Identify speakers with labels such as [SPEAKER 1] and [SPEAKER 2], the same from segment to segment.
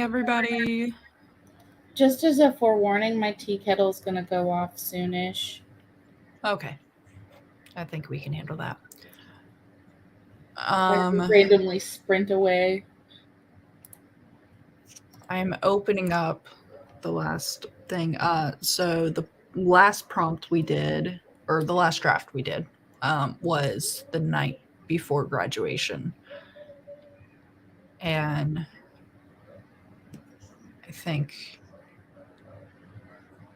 [SPEAKER 1] everybody.
[SPEAKER 2] Just as a forewarning, my tea kettle's gonna go off soonish.
[SPEAKER 1] Okay. I think we can handle that.
[SPEAKER 2] I randomly sprint away.
[SPEAKER 1] I'm opening up the last thing. So the last prompt we did, or the last draft we did, was the night before graduation. And I think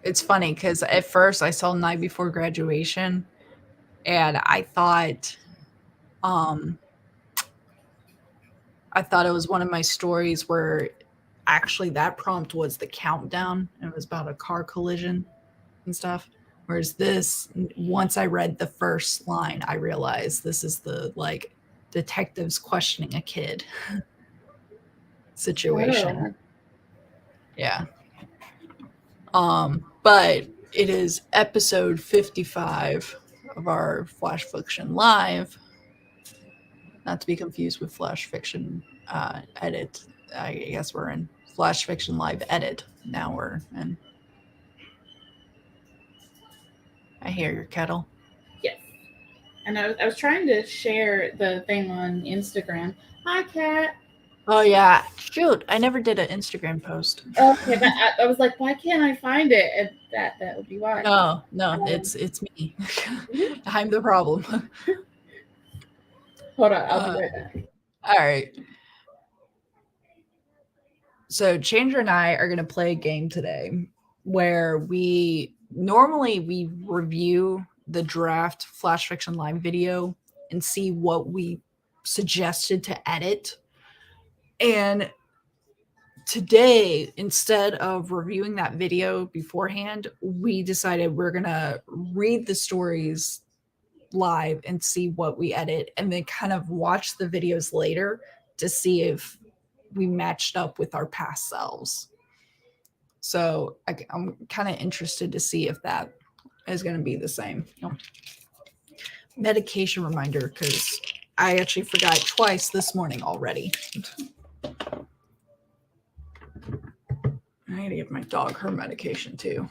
[SPEAKER 1] it's funny because at first I saw night before graduation and um, I thought it was one of my stories where actually that prompt was the countdown. It was about a car collision and stuff. Whereas this, once I read the first line, I realized this is the like detectives questioning a kid situation.
[SPEAKER 2] Oh.
[SPEAKER 1] Yeah. But it is episode 55 of our Flash Fiction Live. Not to be confused with Flash Fiction Edit. I guess we're in Flash Fiction Live Edit. Now we're in. I hear your kettle.
[SPEAKER 2] Yes. And I was trying to share the thing on Instagram. Hi, Kat.
[SPEAKER 1] Oh yeah, shoot! I never did an Instagram post.
[SPEAKER 2] Okay, but I was like, why can't I find it? And that would be why.
[SPEAKER 1] No, it's me. I'm the problem.
[SPEAKER 2] Hold on, I'll be right back.
[SPEAKER 1] All right. So Chandra and I are going to play a game today where we normally review the draft Flash Fiction Live video and see what we suggested to edit. And today, instead of reviewing that video beforehand, we decided we're going to read the stories live and see what we edit and then kind of watch the videos later to see if we matched up with our past selves. So I'm kind of interested to see if that is going to be the same. Medication reminder, because I actually forgot twice this morning already. I need to give my dog her medication too.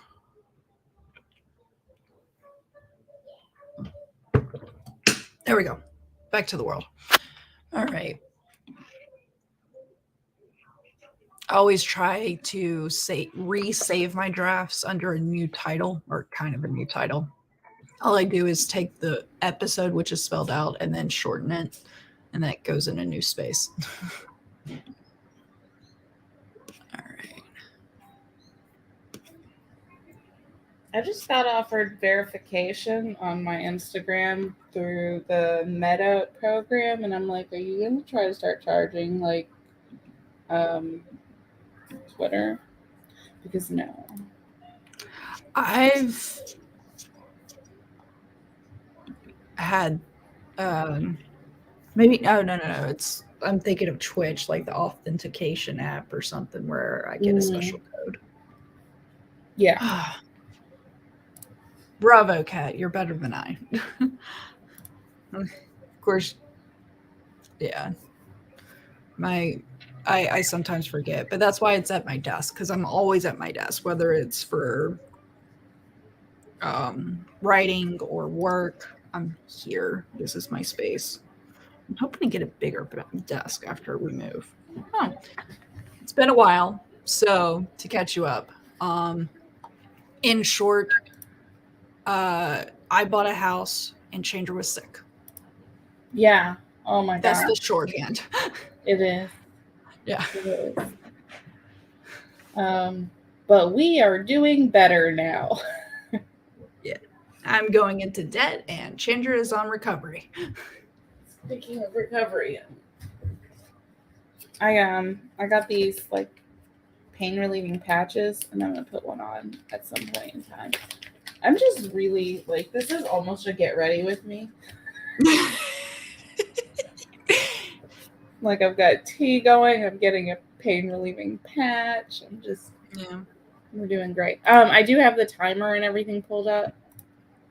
[SPEAKER 1] There we go. Back to the world. All right. I always try to resave my drafts under a new title or kind of a new title. All I do is take the episode, which is spelled out, and then shorten it, and that goes in a new space. All right.
[SPEAKER 2] I just got offered verification on my Instagram through the Meta program, and I'm like, are you going to try to start charging like Twitter? Because no.
[SPEAKER 1] I've had maybe no. It's I'm thinking of Twitch, like the authentication app or something where I get a special code.
[SPEAKER 2] Yeah.
[SPEAKER 1] Bravo, Kat. You're better than I. Of course. Yeah. I sometimes forget, but that's why it's at my desk, because I'm always at my desk, whether it's for writing or work. I'm here. This is my space. I'm hoping to get a bigger desk after we move. Huh. It's been a while, so to catch you up, in short, I bought a house and Chandra was sick.
[SPEAKER 2] Yeah. Oh my god.
[SPEAKER 1] That's the shorthand.
[SPEAKER 2] It is.
[SPEAKER 1] Yeah.
[SPEAKER 2] It is. But we are doing better now.
[SPEAKER 1] Yeah. I'm going into debt and Chandra is on recovery.
[SPEAKER 2] Speaking of recovery, I got these like pain relieving patches, and I'm gonna put one on at some point in time. I'm just really like, this is almost a get ready with me. Like, I've got tea going, I'm getting a pain relieving patch. We're doing great. I do have the timer and everything pulled up.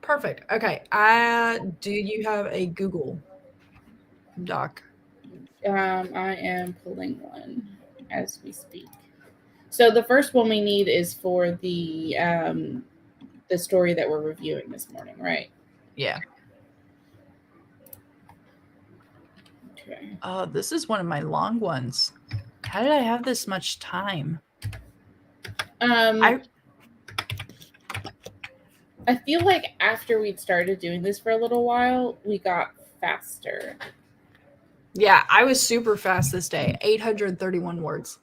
[SPEAKER 1] Perfect. Okay. Do you have a Google Doc?
[SPEAKER 2] I am pulling one as we speak. So the first one we need is for the story that we're reviewing this morning, right?
[SPEAKER 1] Yeah.
[SPEAKER 2] Okay.
[SPEAKER 1] This is one of my long ones. How did I have this much time?
[SPEAKER 2] I feel like after we'd started doing this for a little while, we got faster.
[SPEAKER 1] Yeah, I was super fast this day. 831 words.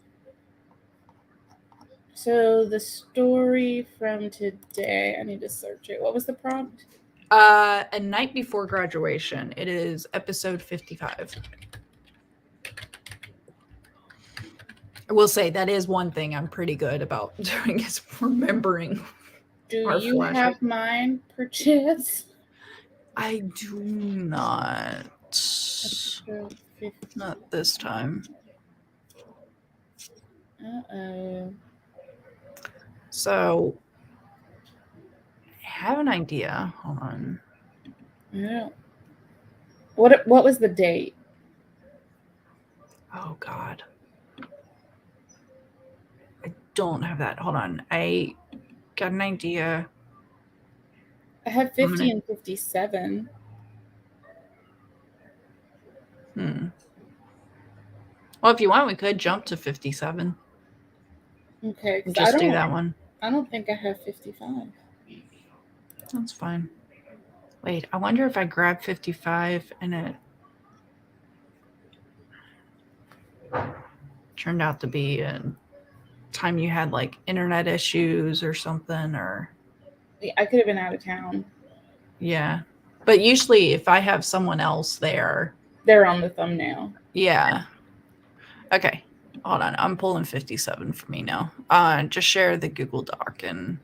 [SPEAKER 2] So the story from today, I need to search it. What was the prompt?
[SPEAKER 1] A night before graduation. It is episode 55. I will say that is one thing I'm pretty good about doing is remembering.
[SPEAKER 2] Do you have mine, perchance?
[SPEAKER 1] I do not. Not this time.
[SPEAKER 2] Uh-oh.
[SPEAKER 1] So, I have an idea. Hold on.
[SPEAKER 2] Yeah. What was the date?
[SPEAKER 1] Oh, God. I don't have that. Hold on. I got an idea.
[SPEAKER 2] I have 50 and 57.
[SPEAKER 1] Well, if you want, we could jump to 57.
[SPEAKER 2] Okay.
[SPEAKER 1] Just do that one.
[SPEAKER 2] I don't think I have 55.
[SPEAKER 1] That's fine. Wait, I wonder if I grab 55 and it turned out to be a time you had like internet issues or something, or
[SPEAKER 2] I could have been out of town.
[SPEAKER 1] Yeah. But usually if I have someone else there,
[SPEAKER 2] they're on the thumbnail.
[SPEAKER 1] Yeah. Okay. Hold on. I'm pulling 57 for me now. Just share the Google Doc and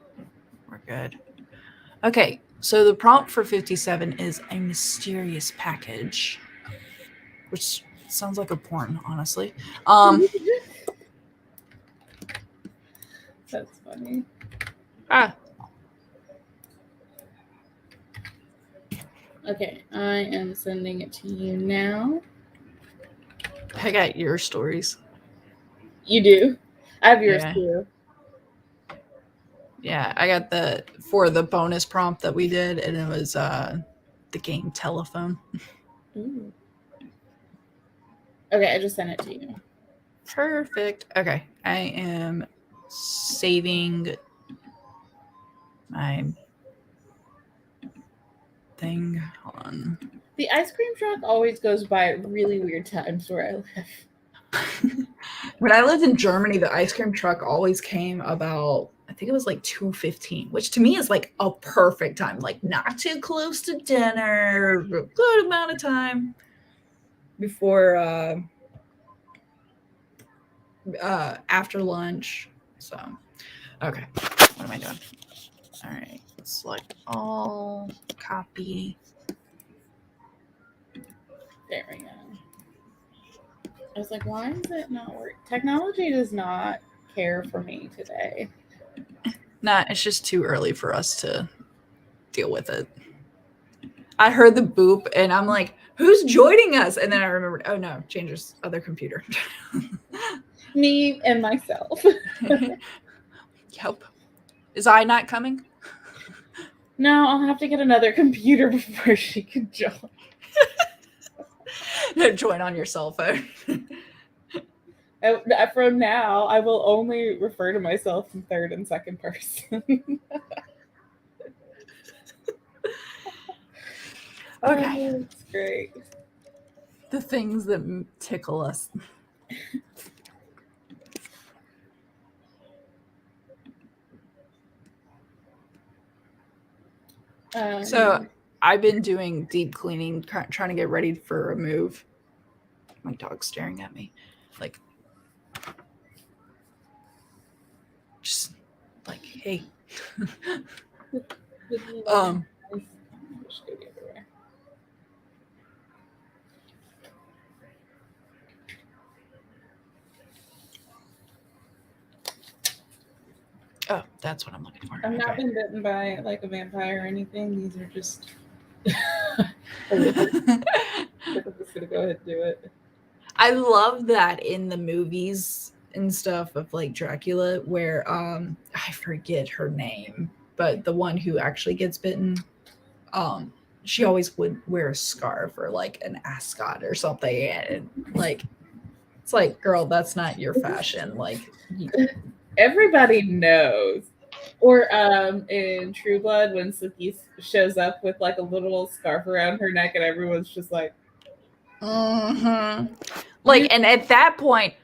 [SPEAKER 1] we're good. Okay. So the prompt for 57 is a mysterious package, which sounds like a porn, honestly.
[SPEAKER 2] That's funny. Okay, I am sending it to you now.
[SPEAKER 1] I got your stories.
[SPEAKER 2] You do? I have yours too.
[SPEAKER 1] Yeah, I got for the bonus prompt that we did, and it was the game Telephone.
[SPEAKER 2] Ooh. Okay, I just sent it to you.
[SPEAKER 1] Perfect. Okay, I am saving my thing. Hold on.
[SPEAKER 2] The ice cream truck always goes by at really weird times where I live.
[SPEAKER 1] When I lived in Germany, the ice cream truck always came about, I think it was like 2:15, which to me is like a perfect time, like not too close to dinner, a good amount of time before after lunch. So, okay, what am I doing? All right, select all, copy.
[SPEAKER 2] There we go. I was like, why is it not working? Technology does not care for me today.
[SPEAKER 1] Nah, it's just too early for us to deal with it. I heard the boop and I'm like, who's joining us? And then I remembered, oh no, Chandra's other computer.
[SPEAKER 2] Me and myself.
[SPEAKER 1] Yep. Is I not coming?
[SPEAKER 2] No, I'll have to get another computer before she can join.
[SPEAKER 1] Join on your cell phone.
[SPEAKER 2] From now, I will only refer to myself in third and second person.
[SPEAKER 1] Okay.
[SPEAKER 2] Oh, that's great.
[SPEAKER 1] The things that tickle us. So I've been doing deep cleaning, trying to get ready for a move. My dog's staring at me. Like, just like, hey. Oh, that's what I'm looking for.
[SPEAKER 2] I've not been bitten by like a vampire or anything. These are just. I'm just gonna go ahead and do it.
[SPEAKER 1] I love that in the movies, and stuff of like Dracula where I forget her name, but the one who actually gets bitten, she always would wear a scarf or like an ascot or something, and like it's like, girl, that's not your fashion. Like,
[SPEAKER 2] Everybody knows. Or in True Blood when Suki shows up with like a little scarf around her neck and everyone's just like,
[SPEAKER 1] like, and at that point,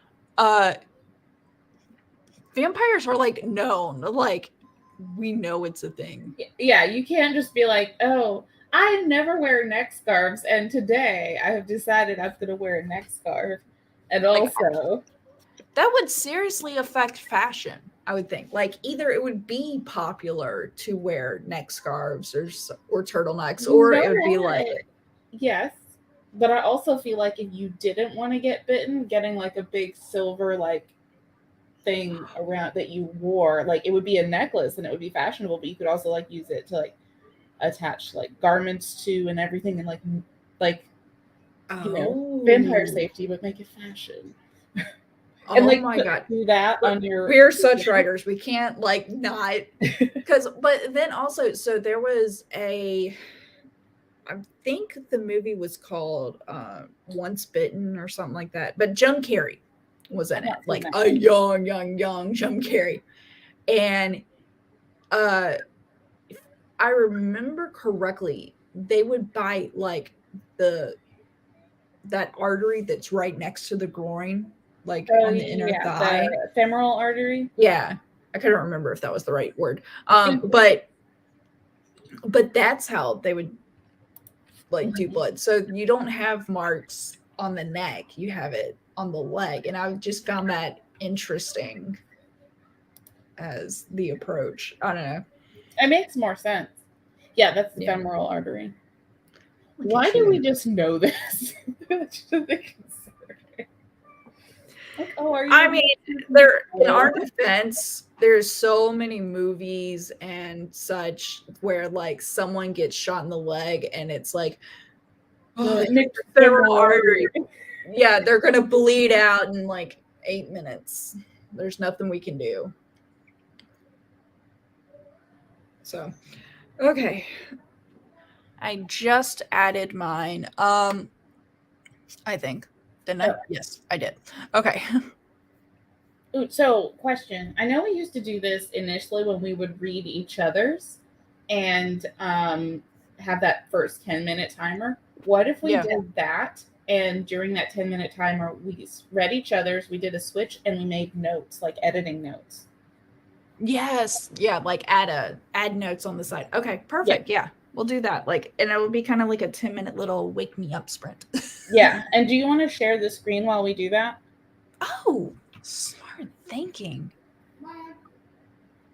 [SPEAKER 1] vampires were like known, like we know it's a thing.
[SPEAKER 2] Yeah, you can't just be like, oh, I never wear neck scarves, and today I have decided I'm going to wear a neck scarf. And also,
[SPEAKER 1] that would seriously affect fashion, I would think. Like, either it would be popular to wear neck scarves or turtlenecks, or it would be like,
[SPEAKER 2] yes, but I also feel like if you didn't want to get bitten, getting like a big silver like thing around that you wore, like it would be a necklace and it would be fashionable, but you could also like use it to like attach like garments to and everything, and like you know, vampire safety, but make it fashion. And
[SPEAKER 1] oh my god,
[SPEAKER 2] do that on your.
[SPEAKER 1] We're such writers. We can't like not because. But then also, so there was a. I think the movie was called Once Bitten or something like that. But Jim Carrey was in it, like a young Jim Carrey, and if I remember correctly, they would buy like that artery that's right next to the groin, like on the inner thigh,
[SPEAKER 2] the femoral artery.
[SPEAKER 1] Yeah, I couldn't remember if that was the right word. But that's how they would like do blood. So you don't have marks on the neck; you have it on the leg, and I just found that interesting as the approach. I don't know.
[SPEAKER 2] It makes more sense. Yeah, that's the femoral artery. Why do we just know this? Like, oh, are you?
[SPEAKER 1] I mean, there in our defense, there's so many movies and such where like someone gets shot in the leg and it's like, oh, femoral artery. Yeah, they're gonna bleed out in like 8 minutes. There's nothing we can do. So, okay. I just added mine. I think. Didn't I? Yes, I did. Okay.
[SPEAKER 2] So, question. I know we used to do this initially when we would read each other's and have that first 10-minute timer. What if we did that, and during that 10-minute timer, we read each other's, we did a switch, and we made notes, like editing notes?
[SPEAKER 1] Yes. Yeah, like add notes on the side. Okay, perfect. Yeah. We'll do that. Like, and it would be kind of like a 10-minute little wake me up sprint.
[SPEAKER 2] Yeah. And do you want to share the screen while we do that?
[SPEAKER 1] Oh, smart thinking.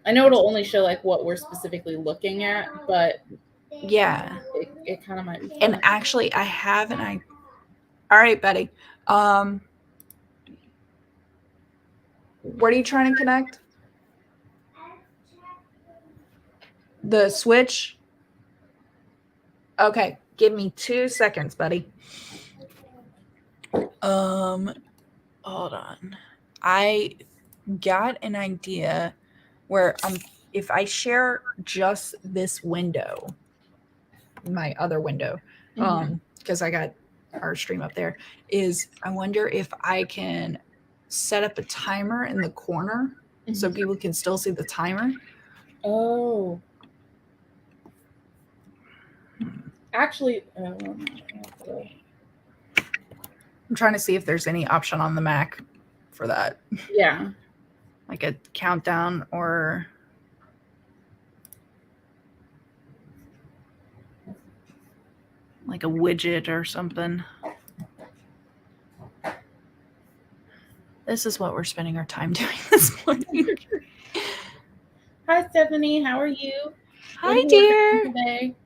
[SPEAKER 2] I know it'll only show like what we're specifically looking at, but
[SPEAKER 1] yeah,
[SPEAKER 2] it kind of might be fun.
[SPEAKER 1] And actually I have all right, Betty. What are you trying to connect? The switch? Okay, give me 2 seconds, buddy. Hold on. I got an idea where if I share just this window, my other window, because I got our stream up there, is I wonder if I can set up a timer in the corner so people can still see the timer.
[SPEAKER 2] Oh. Actually,
[SPEAKER 1] I'm trying to see if there's any option on the Mac for that.
[SPEAKER 2] Yeah.
[SPEAKER 1] Like a countdown or like a widget or something. This is what we're spending our time doing this morning.
[SPEAKER 2] Hi, Stephanie. How are you?
[SPEAKER 1] Hi, dear.
[SPEAKER 2] Today?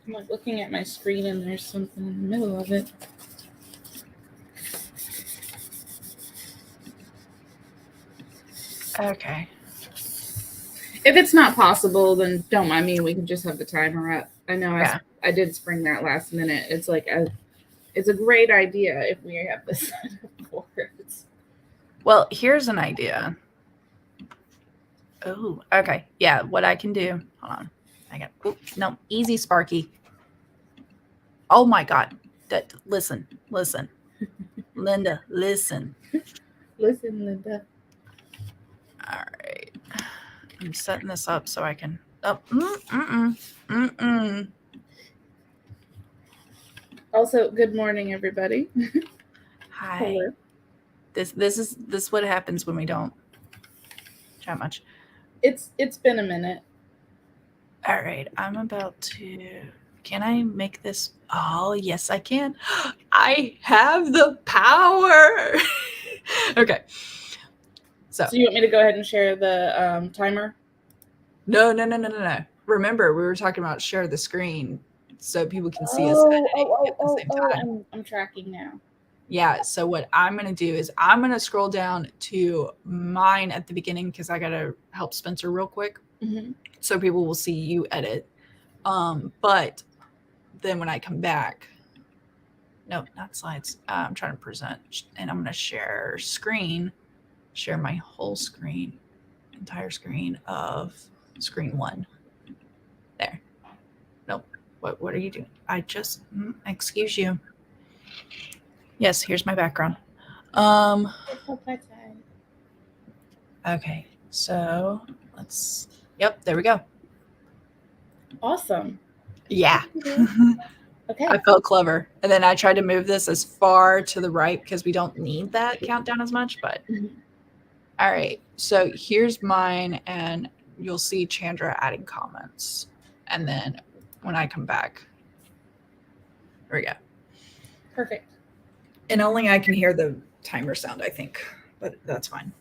[SPEAKER 2] I'm like looking at my screen and there's something in the middle of it.
[SPEAKER 1] Okay.
[SPEAKER 2] If it's not possible, then don't mind me. We can just have the timer up. I know
[SPEAKER 1] Yeah.
[SPEAKER 2] I did spring that last minute. It's like it's a great idea if we have this set up for it.
[SPEAKER 1] Well, here's an idea. Oh, okay. Yeah, what I can do. Hold on. No, easy, Sparky. Oh my God. Listen. Linda, listen.
[SPEAKER 2] Listen, Linda.
[SPEAKER 1] All right. I'm setting this up so I can. Oh,
[SPEAKER 2] Also, good morning, everybody.
[SPEAKER 1] Hi.
[SPEAKER 2] Hello.
[SPEAKER 1] This is what happens when we don't chat much.
[SPEAKER 2] It's been a minute.
[SPEAKER 1] All right, I'm about to. Can I make this? Oh, yes, I can. I have the power. Okay. So
[SPEAKER 2] you want me to go ahead and share the timer?
[SPEAKER 1] No. Remember, we were talking about share the screen so people can see us at the same time.
[SPEAKER 2] I'm tracking now.
[SPEAKER 1] Yeah. So what I'm going to do is I'm going to scroll down to mine at the beginning because I got to help Spencer real quick.
[SPEAKER 2] Mm-hmm.
[SPEAKER 1] So people will see you edit. But then when I come back, no, not slides. I'm trying to present and I'm going to share screen, share my whole screen, entire screen of screen 1. There. Nope. What are you doing? Excuse you. Yes, here's my background. Okay. So yep, there we go.
[SPEAKER 2] Awesome.
[SPEAKER 1] Yeah.
[SPEAKER 2] Okay.
[SPEAKER 1] I felt clever. And then I tried to move this as far to the right because we don't need that countdown as much, but all right. So here's mine and you'll see Chandra adding comments. And then when I come back, there we go.
[SPEAKER 2] Perfect.
[SPEAKER 1] And only I can hear the timer sound, I think, but that's fine.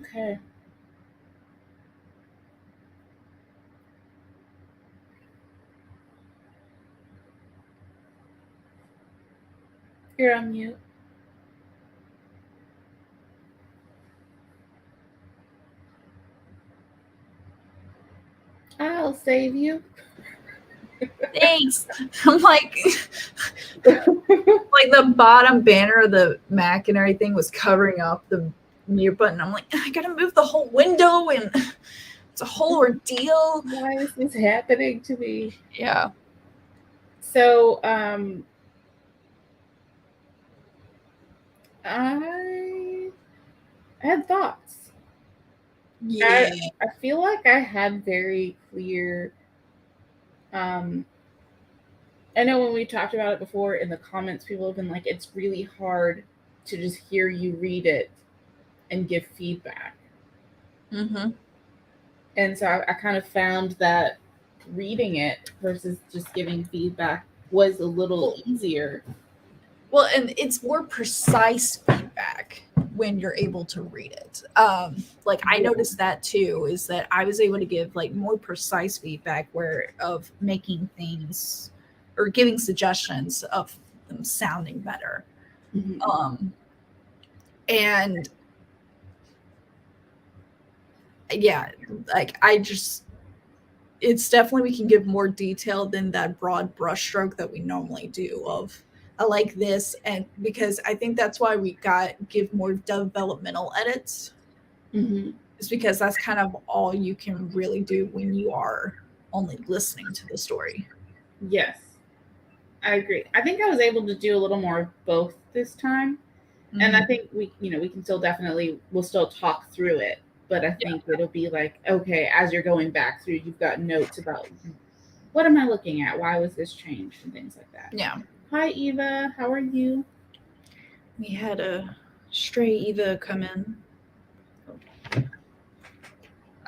[SPEAKER 2] Okay. You're on mute. I'll save you.
[SPEAKER 1] Thanks. I'm like the bottom banner of the Mac and everything was covering up the mute button. I'm like, I gotta move the whole window and it's a whole ordeal.
[SPEAKER 2] Why is this happening to me?
[SPEAKER 1] Yeah.
[SPEAKER 2] So, I had thoughts.
[SPEAKER 1] Yeah.
[SPEAKER 2] I feel like I had very clear. Um, I know when we talked about it before in the comments, people have been like, it's really hard to just hear you read it and give feedback.
[SPEAKER 1] Mm-hmm.
[SPEAKER 2] And so I kind of found that reading it versus just giving feedback was a little easier.
[SPEAKER 1] Well, and it's more precise feedback when you're able to read it. Like I noticed that too, is that I was able to give like more precise feedback where of making things or giving suggestions of them sounding better.
[SPEAKER 2] Mm-hmm.
[SPEAKER 1] And yeah, like I just it's definitely we can give more detail than that broad brushstroke that we normally do of I like this and because I think that's why we got give more developmental edits
[SPEAKER 2] Mm-hmm.
[SPEAKER 1] is because that's kind of all you can really do when you are only listening to the story.
[SPEAKER 2] Yes, I agree. I think I was able to do a little more of both this time. And I think we can still we'll still talk through it, but I think it'll be like, okay, as you're going back through, you've got notes about what am I looking at? Why was this changed? And things like that.
[SPEAKER 1] Yeah.
[SPEAKER 2] Hi, Eva. How are you?
[SPEAKER 1] We had a stray Eva come in.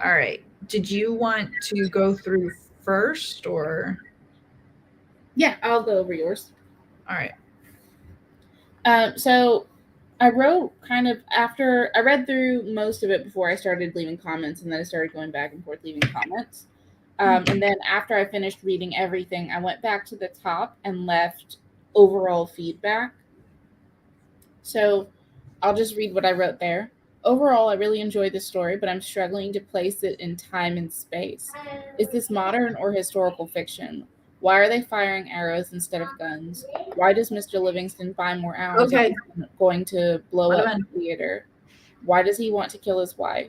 [SPEAKER 1] All right. Did you want to go through first or?
[SPEAKER 2] Yeah, I'll go over yours.
[SPEAKER 1] All right.
[SPEAKER 2] So I wrote kind of after I read through most of it before I started leaving comments, and then I started going back and forth leaving comments. And then after I finished reading everything, I went back to the top and left overall feedback. So I'll just read what I wrote there. Overall, I really enjoyed the story, but I'm struggling to place it in time and space. Is this modern or historical fiction? Why are they firing arrows instead of guns? Why does Mr. Livingston buy more arrows
[SPEAKER 1] Okay.
[SPEAKER 2] if he's going to blow
[SPEAKER 1] Let
[SPEAKER 2] up
[SPEAKER 1] him
[SPEAKER 2] the theater? Why does he want to kill his wife?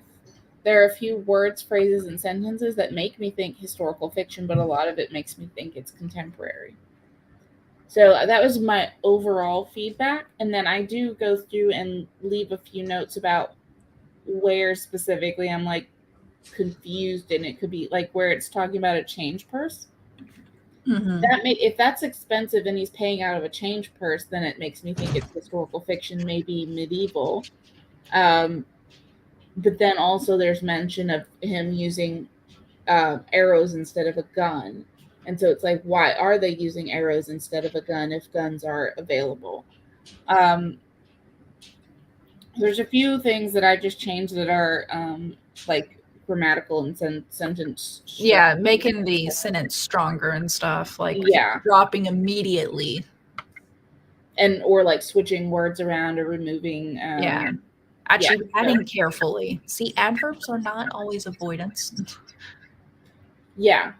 [SPEAKER 2] There are a few words, phrases, and sentences that make me think historical fiction, but a lot of it makes me think it's contemporary. So that was my overall feedback. And then I do go through and leave a few notes about where specifically I'm like confused, and it could be like where it's talking about a change purse.
[SPEAKER 1] Mm-hmm.
[SPEAKER 2] If that's expensive and he's paying out of a change purse, then it makes me think it's historical fiction, maybe medieval. But then also there's mention of him using arrows instead of a gun. And so it's like, why are they using arrows instead of a gun if guns are available? There's a few things that I just changed that are like grammatical and sentence structure.
[SPEAKER 1] Yeah, making the sentence stronger and stuff, like
[SPEAKER 2] Yeah,
[SPEAKER 1] dropping immediately.
[SPEAKER 2] and or like switching words around or removing.
[SPEAKER 1] Yeah. Actually adding carefully. See, adverbs are not always avoidance.
[SPEAKER 2] Yeah,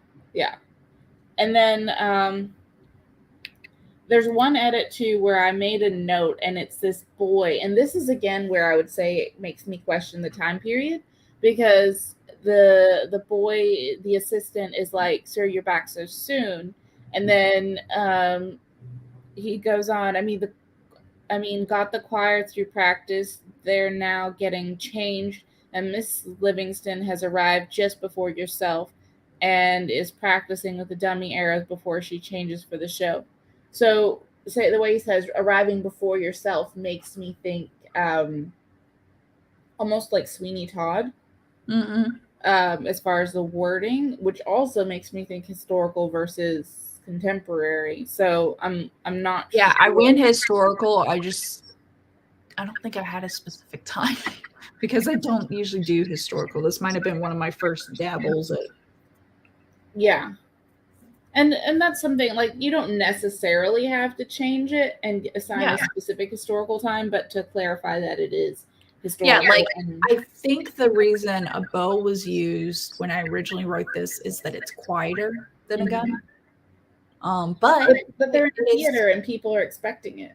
[SPEAKER 2] and then there's one edit too where I made a note, and it's this boy, and this is again where I would say it makes me question the time period, because the boy, the assistant, is like, "Sir, you're back so soon," and then he goes on. Got the choir through practice. They're now getting changed, and Miss Livingston has arrived just before yourself and is practicing with the dummy arrows before she changes for the show. So, say the way he says arriving before yourself makes me think almost like Sweeney Todd. As far as the wording, which also makes me think historical versus contemporary. So I'm not.
[SPEAKER 1] Yeah, sure. I went historical. I don't think I had a specific time because I don't usually do historical. This might have been one of my first dabbles at.
[SPEAKER 2] Yeah. And that's something like you don't necessarily have to change it and assign a specific historical time, but to clarify that it is historical.
[SPEAKER 1] Yeah, like I think the reason a bow was used when I originally wrote this is that it's quieter than a gun. But
[SPEAKER 2] they're in the theater and people are expecting it.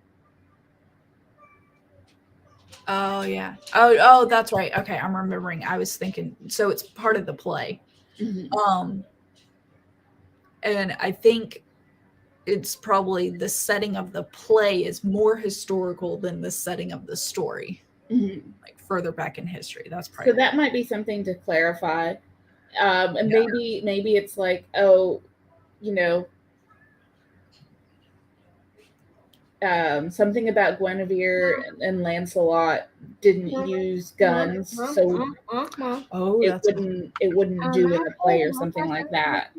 [SPEAKER 1] Oh yeah. Oh, that's right. Okay, I'm remembering. I was thinking. So it's part of the play.
[SPEAKER 2] Mm-hmm.
[SPEAKER 1] And I think it's probably the setting of the play is more historical than the setting of the story.
[SPEAKER 2] Mm-hmm.
[SPEAKER 1] Like further back in history. That's probably
[SPEAKER 2] so that might be something to clarify. And maybe it's like, oh, you know, something about Guinevere and Lancelot didn't use guns, so it wouldn't do in a play or something like that.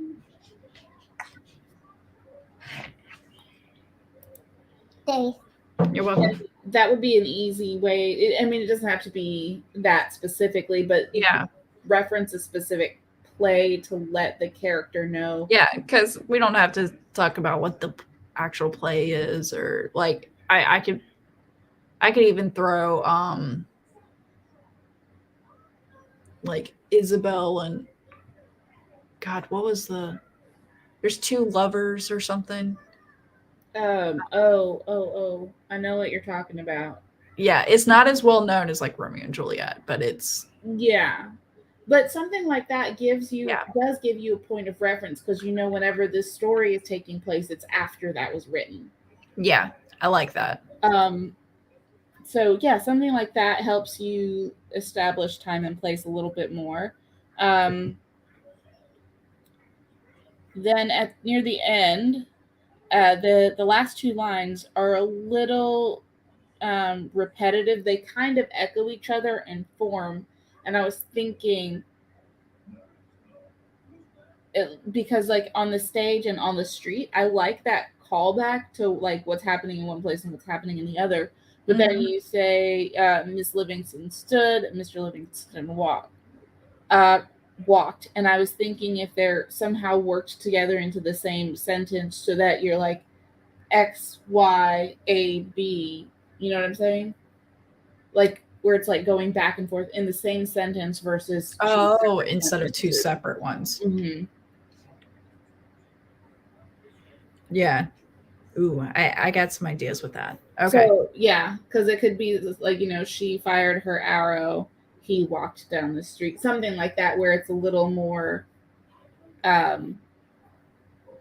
[SPEAKER 1] You're welcome.
[SPEAKER 2] That would be an easy way. I mean, it doesn't have to be that specifically, but
[SPEAKER 1] yeah,
[SPEAKER 2] reference a specific play to let the character know.
[SPEAKER 1] Yeah, because we don't have to talk about what the actual play is, or like I could even throw like Isabel and God, what was there's two lovers or something.
[SPEAKER 2] Oh, I know what you're talking about.
[SPEAKER 1] Yeah, it's not as well known as like Romeo and Juliet, but it's
[SPEAKER 2] but something like that does give you a point of reference, because you know whenever this story is taking place, it's after that was written.
[SPEAKER 1] Yeah, I like that.
[SPEAKER 2] So yeah, something like that helps you establish time and place a little bit more. Then near the end, the last two lines are a little repetitive. They kind of echo each other in form, and I was thinking, because like on the stage and on the street, I like that callback to like what's happening in one place and what's happening in the other. But then you say Miss Livingston stood, Mr. Livingston walked, and I was thinking if they're somehow worked together into the same sentence, so that you're like X, Y, A, B. You know what I'm saying? Like where it's like going back and forth in the same sentence versus
[SPEAKER 1] instead of two separate ones.
[SPEAKER 2] Mm-hmm.
[SPEAKER 1] Yeah. Ooh, I got some ideas with that. Okay.
[SPEAKER 2] So yeah, because it could be like, you know, she fired her arrow, he walked down the street, something like that, where it's a little more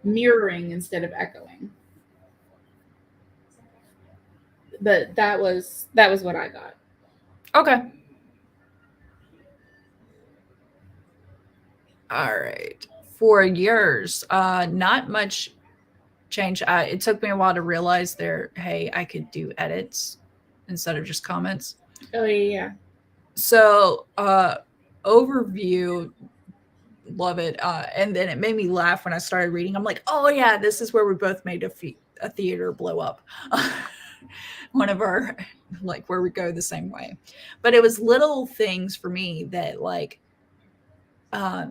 [SPEAKER 2] mirroring instead of echoing. But that was what I got.
[SPEAKER 1] Okay. All right. For yours, not much change. It took me a while to realize hey, I could do edits instead of just comments.
[SPEAKER 2] Oh yeah.
[SPEAKER 1] So overview, love it. And then it made me laugh when I started reading. I'm like, oh yeah, this is where we both made a theater blow up. One of our, like, where we go the same way. But it was little things for me that like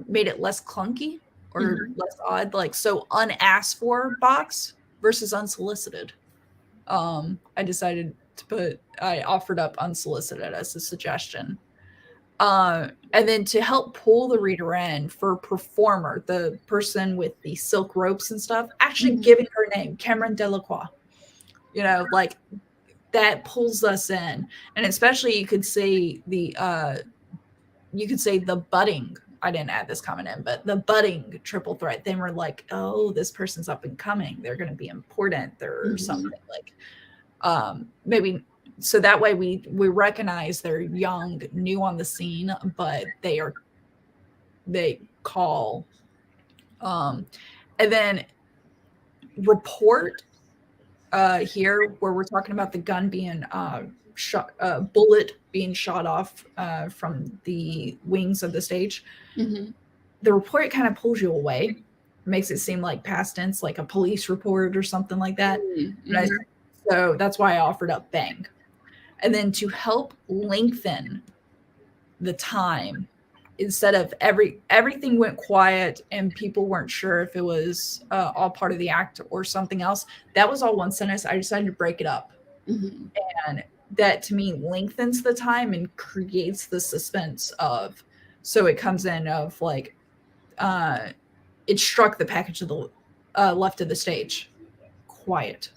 [SPEAKER 1] made it less clunky or less odd. Like, so unasked for box versus unsolicited. I decided I offered up unsolicited as a suggestion. And then to help pull the reader in for performer, the person with the silk ropes and stuff, actually giving her name, Cameron Delacroix. You know, like that pulls us in. And especially you could say the budding, I didn't add this comment in, but the budding triple threat. They were like, oh, this person's up and coming. They're going to be important. They're something like, maybe. So that way we recognize they're young, new on the scene, but they call, and then report here where we're talking about the gun being shot, bullet being shot off from the wings of the stage. The report kind of pulls you away, makes it seem like past tense, like a police report or something like that. So that's why I offered up bang. And then to help lengthen the time. Instead of everything went quiet and people weren't sure if it was all part of the act or something else. That was all one sentence. I decided to break it up,
[SPEAKER 2] Mm-hmm.
[SPEAKER 1] and that to me lengthens the time and creates the suspense of. So it comes in of like, it struck the package of the left of the stage. Quiet.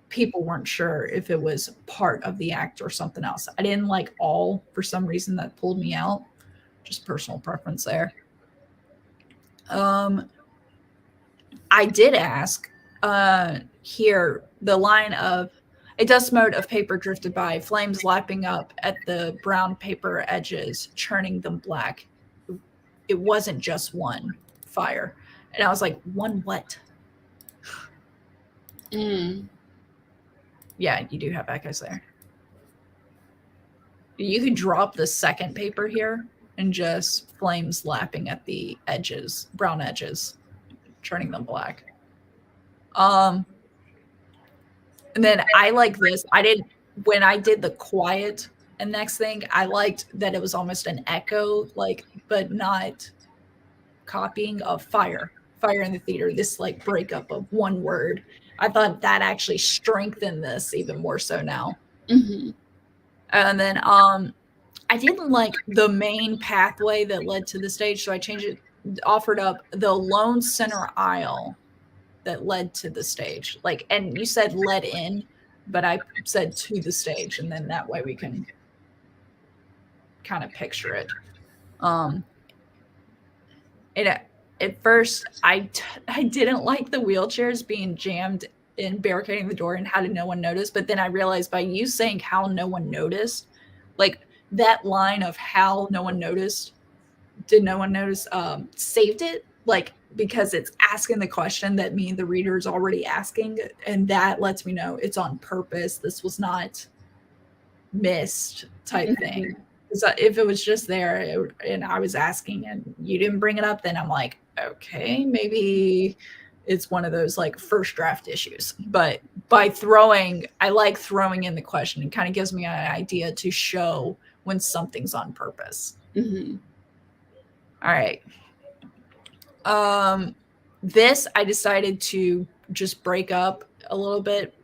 [SPEAKER 1] People weren't sure if it was part of the act or something else. I didn't like all for some reason that pulled me out. Just personal preference there. Um, I did ask here the line of a dust mote of paper drifted by, flames lapping up at the brown paper edges, churning them black. It wasn't just one fire. And I was like, one what?
[SPEAKER 2] Mm.
[SPEAKER 1] Yeah, you do have echoes there. You could drop the second paper here and just flames lapping at the edges, brown edges, turning them black. And then I like this. When I did the quiet and next thing, I liked that it was almost an echo, like, but not copying of fire in the theater, this like breakup of one word. I thought that actually strengthened this even more so now.
[SPEAKER 2] Mm-hmm.
[SPEAKER 1] And then I didn't like the main pathway that led to the stage, so I changed it, offered up the lone center aisle that led to the stage. Like, and you said led in, but I said to the stage, and then that way we can kind of picture it. It at first I didn't like the wheelchairs being jammed and barricading the door and how did no one notice, but then I realized by you saying how no one noticed, like that line of how no one noticed, did no one notice, saved it, like because it's asking the question that me the reader is already asking, and that lets me know it's on purpose. This was not missed type thing. So if it was just there and I was asking and you didn't bring it up, then I'm like, okay, maybe it's one of those like first draft issues. But by I like throwing in the question. It kind of gives me an idea to show when something's on purpose.
[SPEAKER 2] Mm-hmm.
[SPEAKER 1] All right. This I decided to just break up a little bit,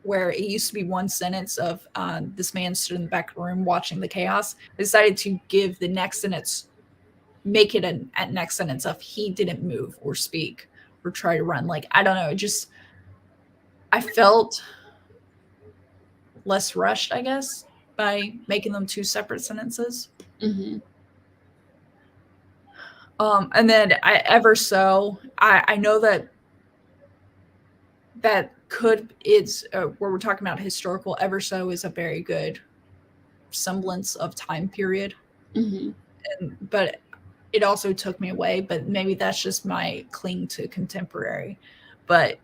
[SPEAKER 1] where it used to be one sentence of this man stood in the back of the room watching the chaos. I decided to give the next sentence, make it a next sentence of he didn't move or speak or try to run. Like, I don't know. It just, I felt less rushed, I guess, by making them two separate sentences.
[SPEAKER 2] Mm-hmm.
[SPEAKER 1] And then ever so, I know that it's where we're talking about historical. Ever so is a very good semblance of time period.
[SPEAKER 2] Mm-hmm.
[SPEAKER 1] But it also took me away. But maybe that's just my cling to contemporary. But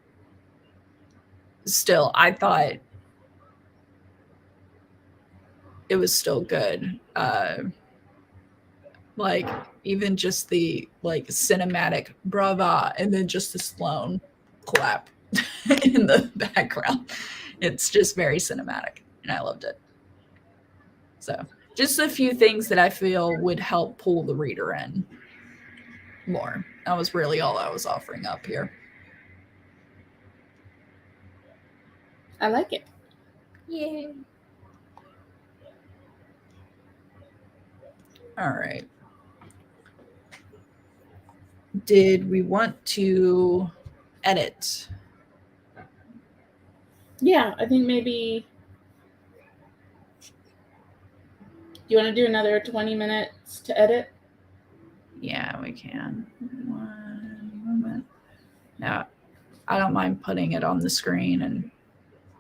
[SPEAKER 1] still, I thought it was still good. Like even just the like cinematic brava, and then just the Sloan clap in the background. It's just very cinematic, and I loved it. So just a few things that I feel would help pull the reader in more. That was really all I was offering up here.
[SPEAKER 2] I like it.
[SPEAKER 1] Yay. All right. Did we want to edit?
[SPEAKER 2] Yeah, I think maybe. Do you want to do another 20 minutes to edit?
[SPEAKER 1] Yeah, we can. One moment. Now, I don't mind putting it on the screen and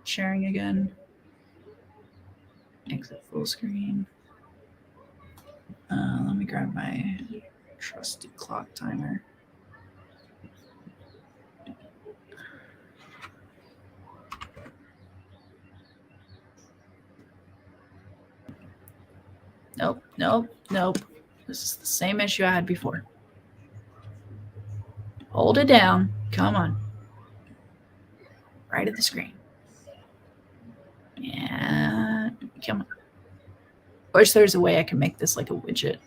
[SPEAKER 1] sharing again. Exit full screen. Let me grab my trusty clock timer. Nope. This is the same issue I had before. Hold it down. Come on. Right at the screen. Yeah. Come on. I wish there's a way I can make this like a widget.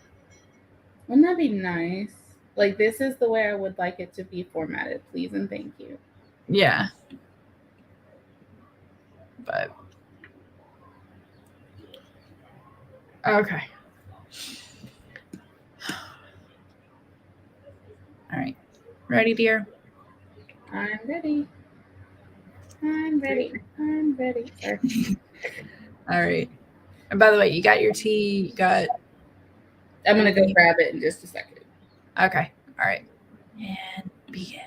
[SPEAKER 2] Wouldn't that be nice? Like, this is the way I would like it to be formatted, please and thank you.
[SPEAKER 1] Yeah. But okay. All right. Ready, dear?
[SPEAKER 2] I'm ready. I'm ready. I'm ready. Sorry.
[SPEAKER 1] All right. And by the way, you got your tea. You got.
[SPEAKER 2] I'm going to go grab it in just a second.
[SPEAKER 1] Okay. All right. And begin.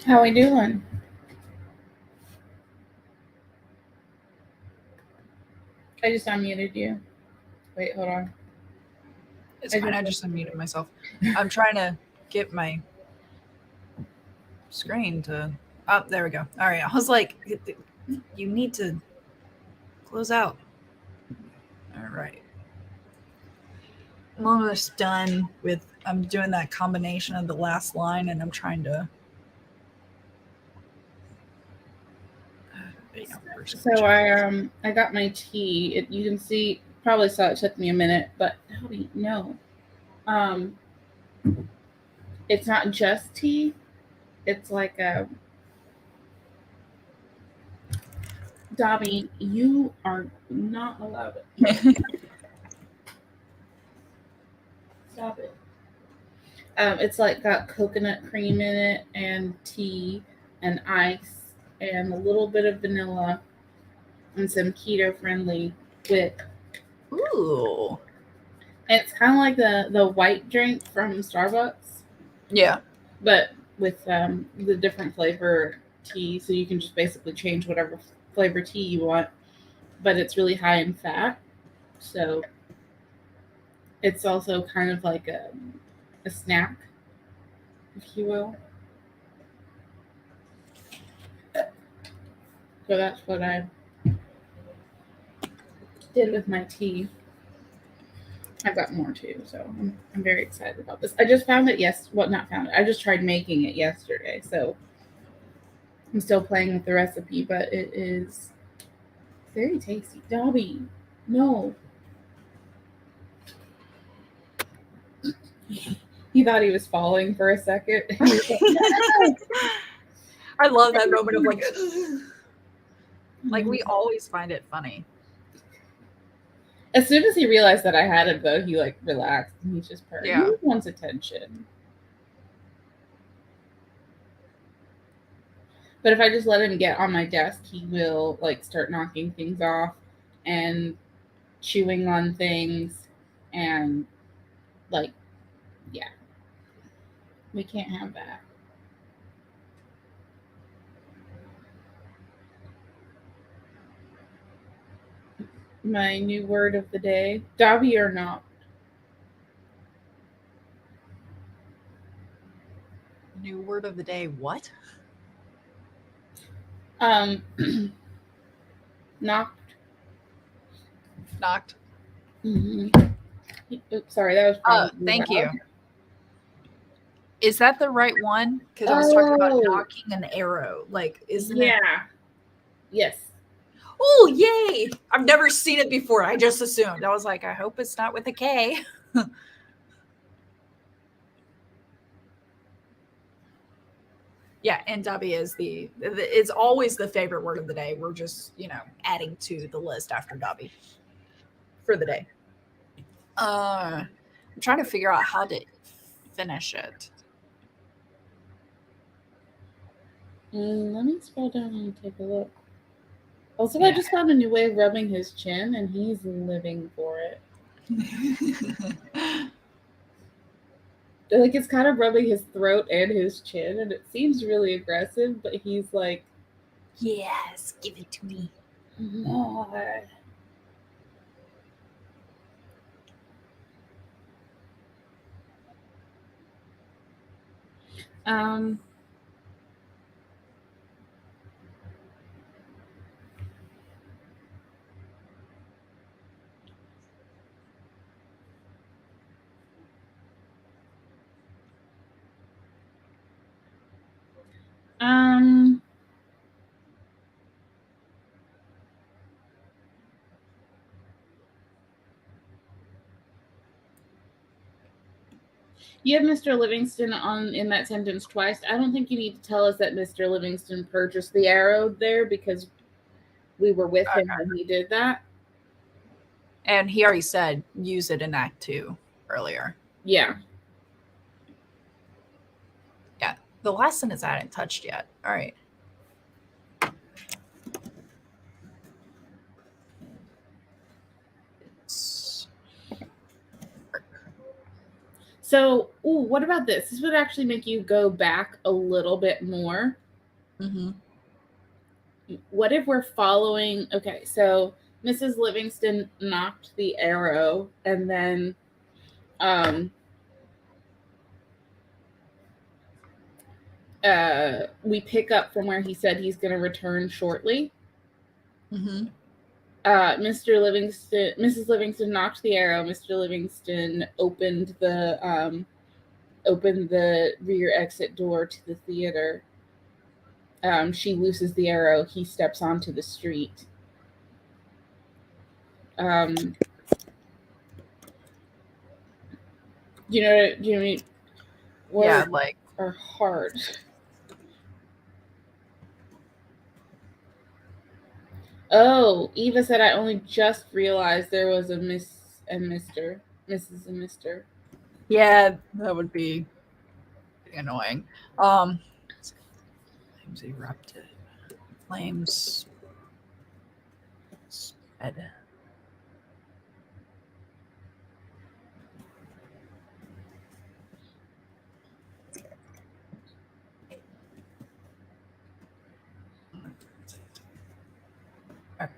[SPEAKER 2] How we doing? I just unmuted you. Wait, hold on.
[SPEAKER 1] It's fine. I just unmuted myself. I'm trying to get my screen to. Oh, there we go. All right. I was like, you need to close out. All right. I'm almost done with. I'm doing that combination of the last line, and I'm trying to.
[SPEAKER 2] So I got my tea. You can see, probably saw it took me a minute, but how do you know? It's not just tea. It's like a Dobby, you are not allowed it. Stop it. It's like got coconut cream in it and tea and ice and a little bit of vanilla and some keto friendly whip.
[SPEAKER 1] Ooh.
[SPEAKER 2] And it's kind of like the white drink from Starbucks.
[SPEAKER 1] Yeah.
[SPEAKER 2] But with the different flavor tea, so you can just basically change whatever flavor tea you want. But it's really high in fat, so it's also kind of like a snack, if you will. So that's what I did with my tea. I've got more too, so I'm very excited about this. I just found it not found it. I just tried making it yesterday, so I'm still playing with the recipe, but it is very tasty. Dobby, no. He thought he was falling for a second.
[SPEAKER 1] I love that moment of like we always find it funny.
[SPEAKER 2] As soon as he realized that I had it, though, he like relaxed and he's just purring.
[SPEAKER 1] Yeah.
[SPEAKER 2] He wants attention. But if I just let him get on my desk, he will like start knocking things off and chewing on things and like, yeah, we can't have that. My new word of the day, Dobby or not.
[SPEAKER 1] New word of the day. What?
[SPEAKER 2] Knocked.
[SPEAKER 1] Knocked.
[SPEAKER 2] Mm-hmm. Oops, sorry, that was probably
[SPEAKER 1] thank
[SPEAKER 2] loud.
[SPEAKER 1] you. Is that the right one? Because I was talking about knocking an arrow. Like, isn't it?
[SPEAKER 2] Yeah. Yes.
[SPEAKER 1] Oh, yay! I've never seen it before. I just assumed. I was like, I hope it's not with a K. Yeah, and Dobby is it's always the favorite word of the day. We're just, adding to the list after Dobby for the day. I'm trying to figure out how to finish it.
[SPEAKER 2] Let me scroll down and take a look. Also, yeah. I just found a new way of rubbing his chin, and he's living for it. Like, it's kind of rubbing his throat and his chin, and it seems really aggressive, but he's like,
[SPEAKER 1] yes, give it to me.
[SPEAKER 2] Oh. Um, you have Mr. Livingston in that sentence twice. I don't think you need to tell us that Mr. Livingston purchased the arrow there because we were with him when he did that.
[SPEAKER 1] And he already said use it in Act 2 earlier.
[SPEAKER 2] Yeah.
[SPEAKER 1] Yeah. The last sentence I hadn't touched yet. All right.
[SPEAKER 2] So, what about this? This would actually make you go back a little bit more.
[SPEAKER 1] Mm-hmm.
[SPEAKER 2] What if we're following? Okay, so Mrs. Livingston knocked the arrow, and then we pick up from where he said he's going to return shortly.
[SPEAKER 1] Mm-hmm.
[SPEAKER 2] Mrs. Livingston knocked the arrow. Mr. Livingston opened the rear exit door to the theater. She looses the arrow. He steps onto the street. Do you know what
[SPEAKER 1] Yeah, like
[SPEAKER 2] are hard? Oh, Eva said I only just realized there was a Miss and Mr. Mrs. and Mr.
[SPEAKER 1] yeah, that would be annoying. Flames erupted. Flames spread. Okay.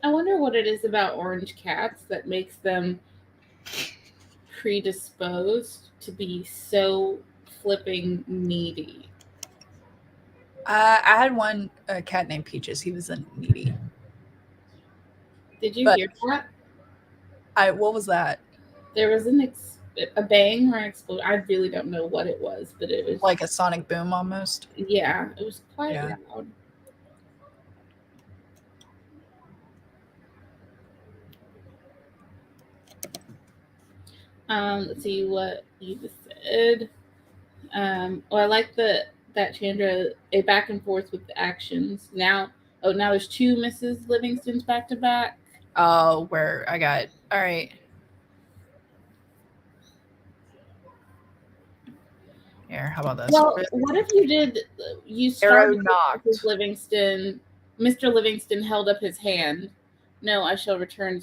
[SPEAKER 2] I wonder what it is about orange cats that makes them predisposed to be so flipping needy.
[SPEAKER 1] I had one cat named Peaches. He was a needy.
[SPEAKER 2] Did you
[SPEAKER 1] But
[SPEAKER 2] hear that?
[SPEAKER 1] What was that?
[SPEAKER 2] There was a bang or an explosion. I really don't know what it was, but it was
[SPEAKER 1] Like a sonic boom almost.
[SPEAKER 2] yeah, it was quite
[SPEAKER 1] Yeah.
[SPEAKER 2] loud. Let's see what you just said. I like that Chandra a back and forth with the actions. Now there's two Mrs. Livingstons back to back.
[SPEAKER 1] Oh, where I got all right. Here, how about this?
[SPEAKER 2] Well, what if you started
[SPEAKER 1] knocked.
[SPEAKER 2] Mrs. Livingston? Mr. Livingston held up his hand. No, I shall return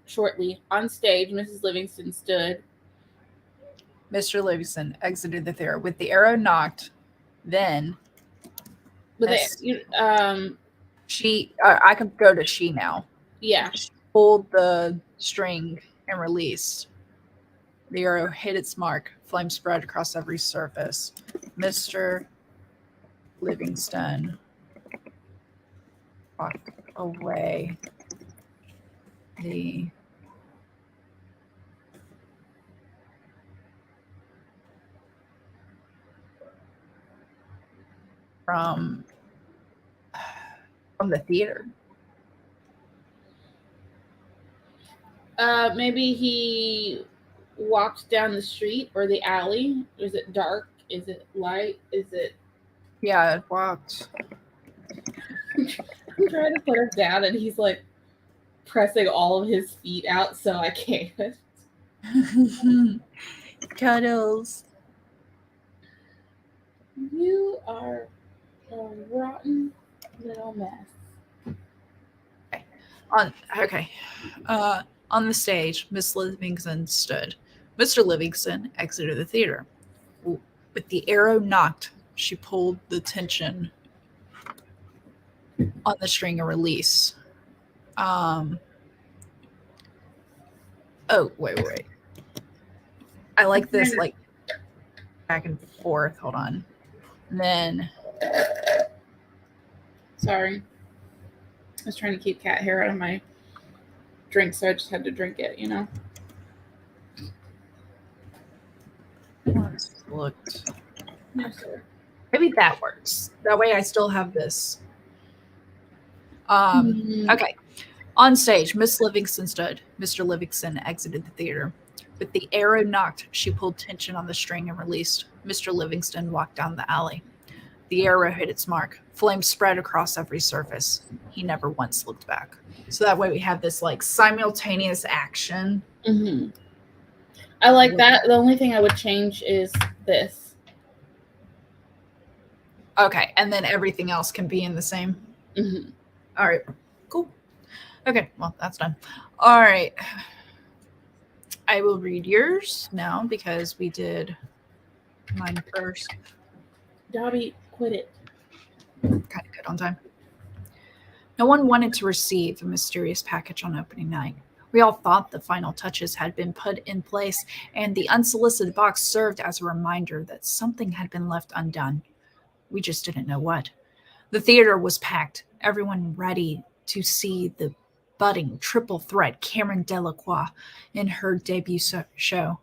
[SPEAKER 2] shortly. On stage, Mrs. Livingston stood.
[SPEAKER 1] Mr. Livingston exited the theater with the arrow knocked. Then she I could go to she now.
[SPEAKER 2] Yeah.
[SPEAKER 1] She pulled the string and released. The arrow hit its mark. Flame spread across every surface. Mr. Livingston walked away. From the theater.
[SPEAKER 2] Maybe he walked down the street or the alley. Is it dark? Is it light? Is it?
[SPEAKER 1] Yeah, it walked.
[SPEAKER 2] I'm trying to put him down, and he's like pressing all of his feet out, so I can't.
[SPEAKER 1] Cuddles.
[SPEAKER 2] You are a rotten little mess.
[SPEAKER 1] On the stage, Miss Livingston stood. Mr. Livingston exited the theater. With the arrow knocked, she pulled the tension on the string and release. Oh, wait. I like this, like, back and forth. Hold on. And then...
[SPEAKER 2] Sorry. I was trying to keep cat hair out of my drink, so I just had to drink it, you know?
[SPEAKER 1] Let's look.
[SPEAKER 2] No, sir.
[SPEAKER 1] Maybe that works. That way I still have this. Okay. On stage, Miss Livingston stood. Mr. Livingston exited the theater. With the arrow knocked, she pulled tension on the string and released. Mr. Livingston walked down the alley. The arrow hit its mark. Flames spread across every surface. He never once looked back. So that way we have this like simultaneous action.
[SPEAKER 2] Mm-hmm. I like that. The only thing I would change is this.
[SPEAKER 1] Okay, and then everything else can be in the same.
[SPEAKER 2] Mm-hmm.
[SPEAKER 1] All right, cool. Okay, well, that's done. All right. I will read yours now because we did mine first.
[SPEAKER 2] Dobby, quit it.
[SPEAKER 1] Kind of good on time. No one wanted to receive a mysterious package on opening night. We all thought the final touches had been put in place, and the unsolicited box served as a reminder that something had been left undone. We just didn't know what. The theater was packed, everyone ready to see the budding triple threat Cameron Delacroix in her debut show.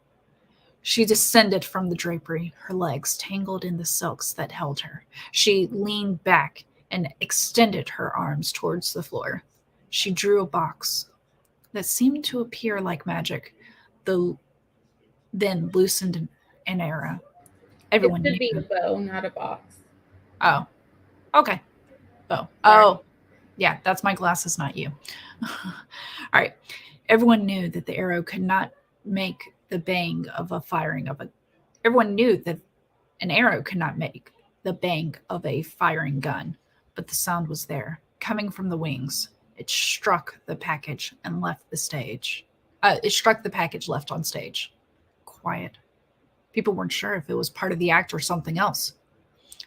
[SPEAKER 1] She descended from the drapery, her legs tangled in the silks that held her. She leaned back and extended her arms towards the floor. She drew a box that seemed to appear like magic, the, then loosened an arrow.
[SPEAKER 2] It
[SPEAKER 1] Everyone
[SPEAKER 2] should be a
[SPEAKER 1] knew.
[SPEAKER 2] bow, not a box.
[SPEAKER 1] Oh, okay. Oh,
[SPEAKER 2] Sorry.
[SPEAKER 1] oh, yeah, that's my glasses, not you. All right. Everyone knew that the arrow could not make the bang of a firing of a. Everyone knew that an arrow could not make the bang of a firing gun, but the sound was there, coming from the wings. It struck the package and left the stage. It struck the package left on stage. Quiet. People weren't sure if it was part of the act or something else.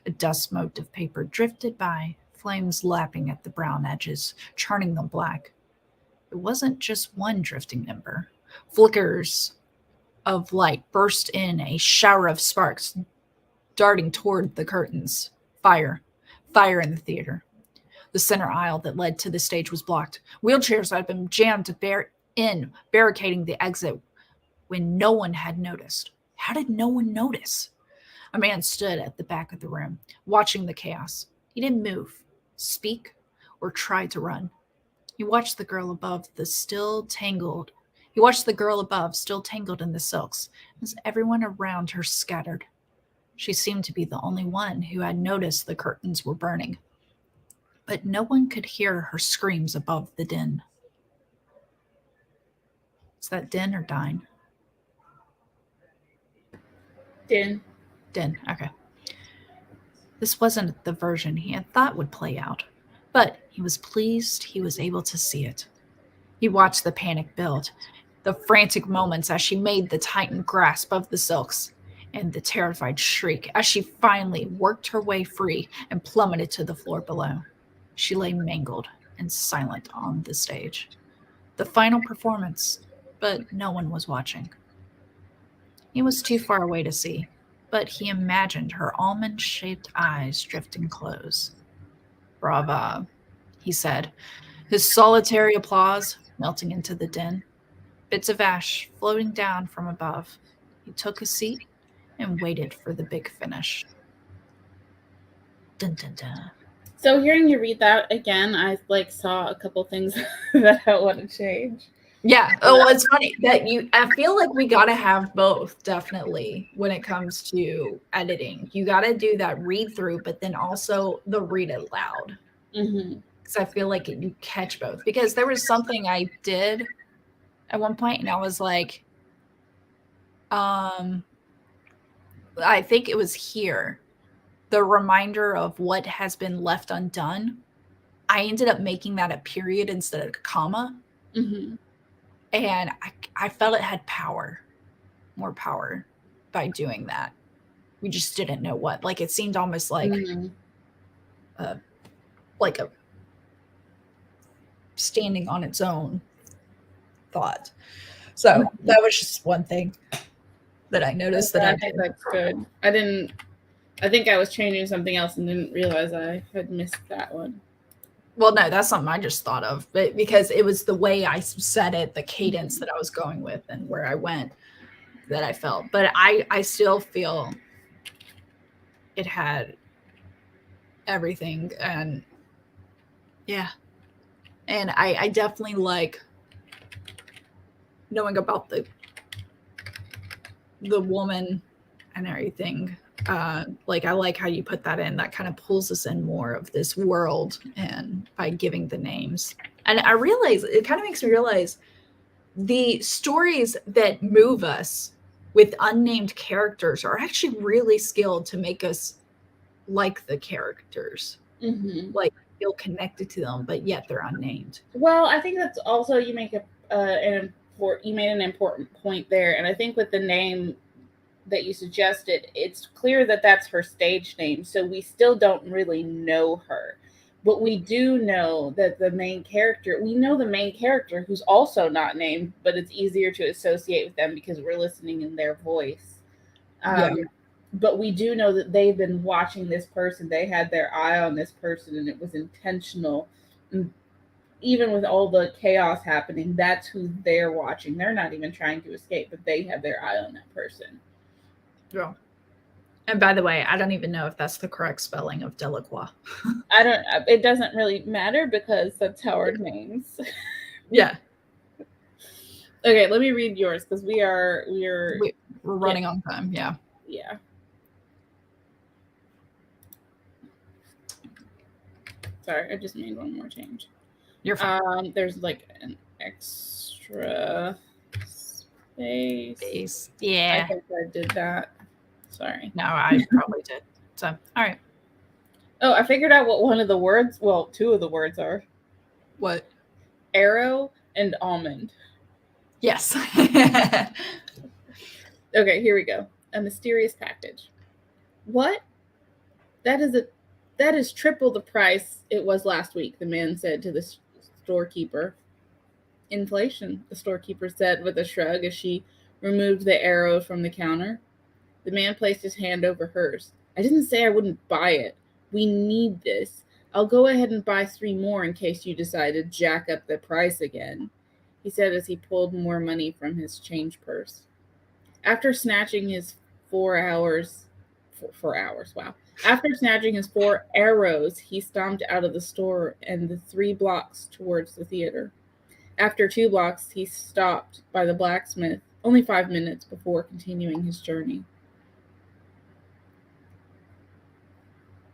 [SPEAKER 1] A dust mote of paper drifted by, flames lapping at the brown edges, charring them black. It wasn't just one drifting ember. Flickers of light burst in a shower of sparks, darting toward the curtains. Fire. Fire in the theater. The center aisle that led to the stage was blocked. Wheelchairs had been jammed barricading the exit when no one had noticed. How did no one notice? A man stood at the back of the room, watching the chaos. He didn't move, speak, or try to run. He watched the girl above, still tangled in the silks, as everyone around her scattered. She seemed to be the only one who had noticed the curtains were burning. But no one could hear her screams above the din. Is that din or dine?
[SPEAKER 2] Din.
[SPEAKER 1] Din, okay. This wasn't the version he had thought would play out, but he was pleased he was able to see it. He watched the panic build, the frantic moments as she made the tightened grasp of the silks, and the terrified shriek as she finally worked her way free and plummeted to the floor below. She lay mangled and silent on the stage. The final performance, but no one was watching. He was too far away to see, but he imagined her almond-shaped eyes drifting close. Brava, he said, his solitary applause melting into the din. Bits of ash floating down from above. He took a seat and waited for the big finish. Dun, dun, dun.
[SPEAKER 2] So hearing you read that again, I saw a couple things that I want to change.
[SPEAKER 1] Yeah. Oh, well, it's funny that I feel like we got to have both, definitely, when it comes to editing. You got to do that read through, but then also the read it loud.
[SPEAKER 2] Mm-hmm.
[SPEAKER 1] Because I feel like you catch both. Because there was something I did at one point, and I was like, I think it was here. The reminder of what has been left undone. I ended up making that a period instead of a comma.
[SPEAKER 2] Mm-hmm.
[SPEAKER 1] And I felt it had more power by doing that. We just didn't know what. Like it seemed almost like a standing on its own thought. So that was just one thing that I noticed that I
[SPEAKER 2] think that's good. I think I was changing something else and didn't realize I had missed that one.
[SPEAKER 1] Well, no, that's something I just thought of, but because it was the way I said it, the cadence that I was going with and where I went that I felt. But I still feel it had everything. And yeah. And I definitely like knowing about the woman and everything. Like I like how you put that in. That kind of pulls us in more of this world, and by giving the names. And I realize it kind of makes me realize the stories that move us with unnamed characters are actually really skilled to make us like the characters,
[SPEAKER 2] Mm-hmm.
[SPEAKER 1] like feel connected to them, but yet they're unnamed.
[SPEAKER 2] Well, I think that's also you make you made an important point there, and I think with the name that you suggested, it's clear that that's her stage name, so we still don't really know her. But we do know that we know the main character who's also not named, but it's easier to associate with them because we're listening in their voice.
[SPEAKER 1] Yeah.
[SPEAKER 2] But we do know that they've been watching this person. They had their eye on this person, and it was intentional. And even with all the chaos happening, that's who they're watching. They're not even trying to escape, but they have their eye on that person.
[SPEAKER 1] Yeah. And by the way, I don't even know if that's the correct spelling of Delacroix.
[SPEAKER 2] I don't. It doesn't really matter because that's how our names.
[SPEAKER 1] Yeah.
[SPEAKER 2] Okay, let me read yours because we're
[SPEAKER 1] running on time. Yeah.
[SPEAKER 2] Yeah. Sorry, I just made one more change.
[SPEAKER 1] You're fine.
[SPEAKER 2] There's like an extra space.
[SPEAKER 1] Yeah.
[SPEAKER 2] I think I did that. Sorry.
[SPEAKER 1] No, I probably did. So, all right.
[SPEAKER 2] Oh, I figured out what one of the words, well, two of the words are.
[SPEAKER 1] What?
[SPEAKER 2] Arrow and almond.
[SPEAKER 1] Yes.
[SPEAKER 2] Okay, here we go. A mysterious package. What? That is triple the price it was last week, the man said to the storekeeper. Inflation, the storekeeper said with a shrug as she removed the arrow from the counter. The man placed his hand over hers. I didn't say I wouldn't buy it. We need this. I'll go ahead and buy 3 more in case you decide to jack up the price again, he said as he pulled more money from his change purse. After snatching his 4 hours, 4 hours, wow. After snatching his 4 arrows, he stomped out of the store and the 3 blocks towards the theater. After 2 blocks, he stopped by the blacksmith, only 5 minutes before continuing his journey.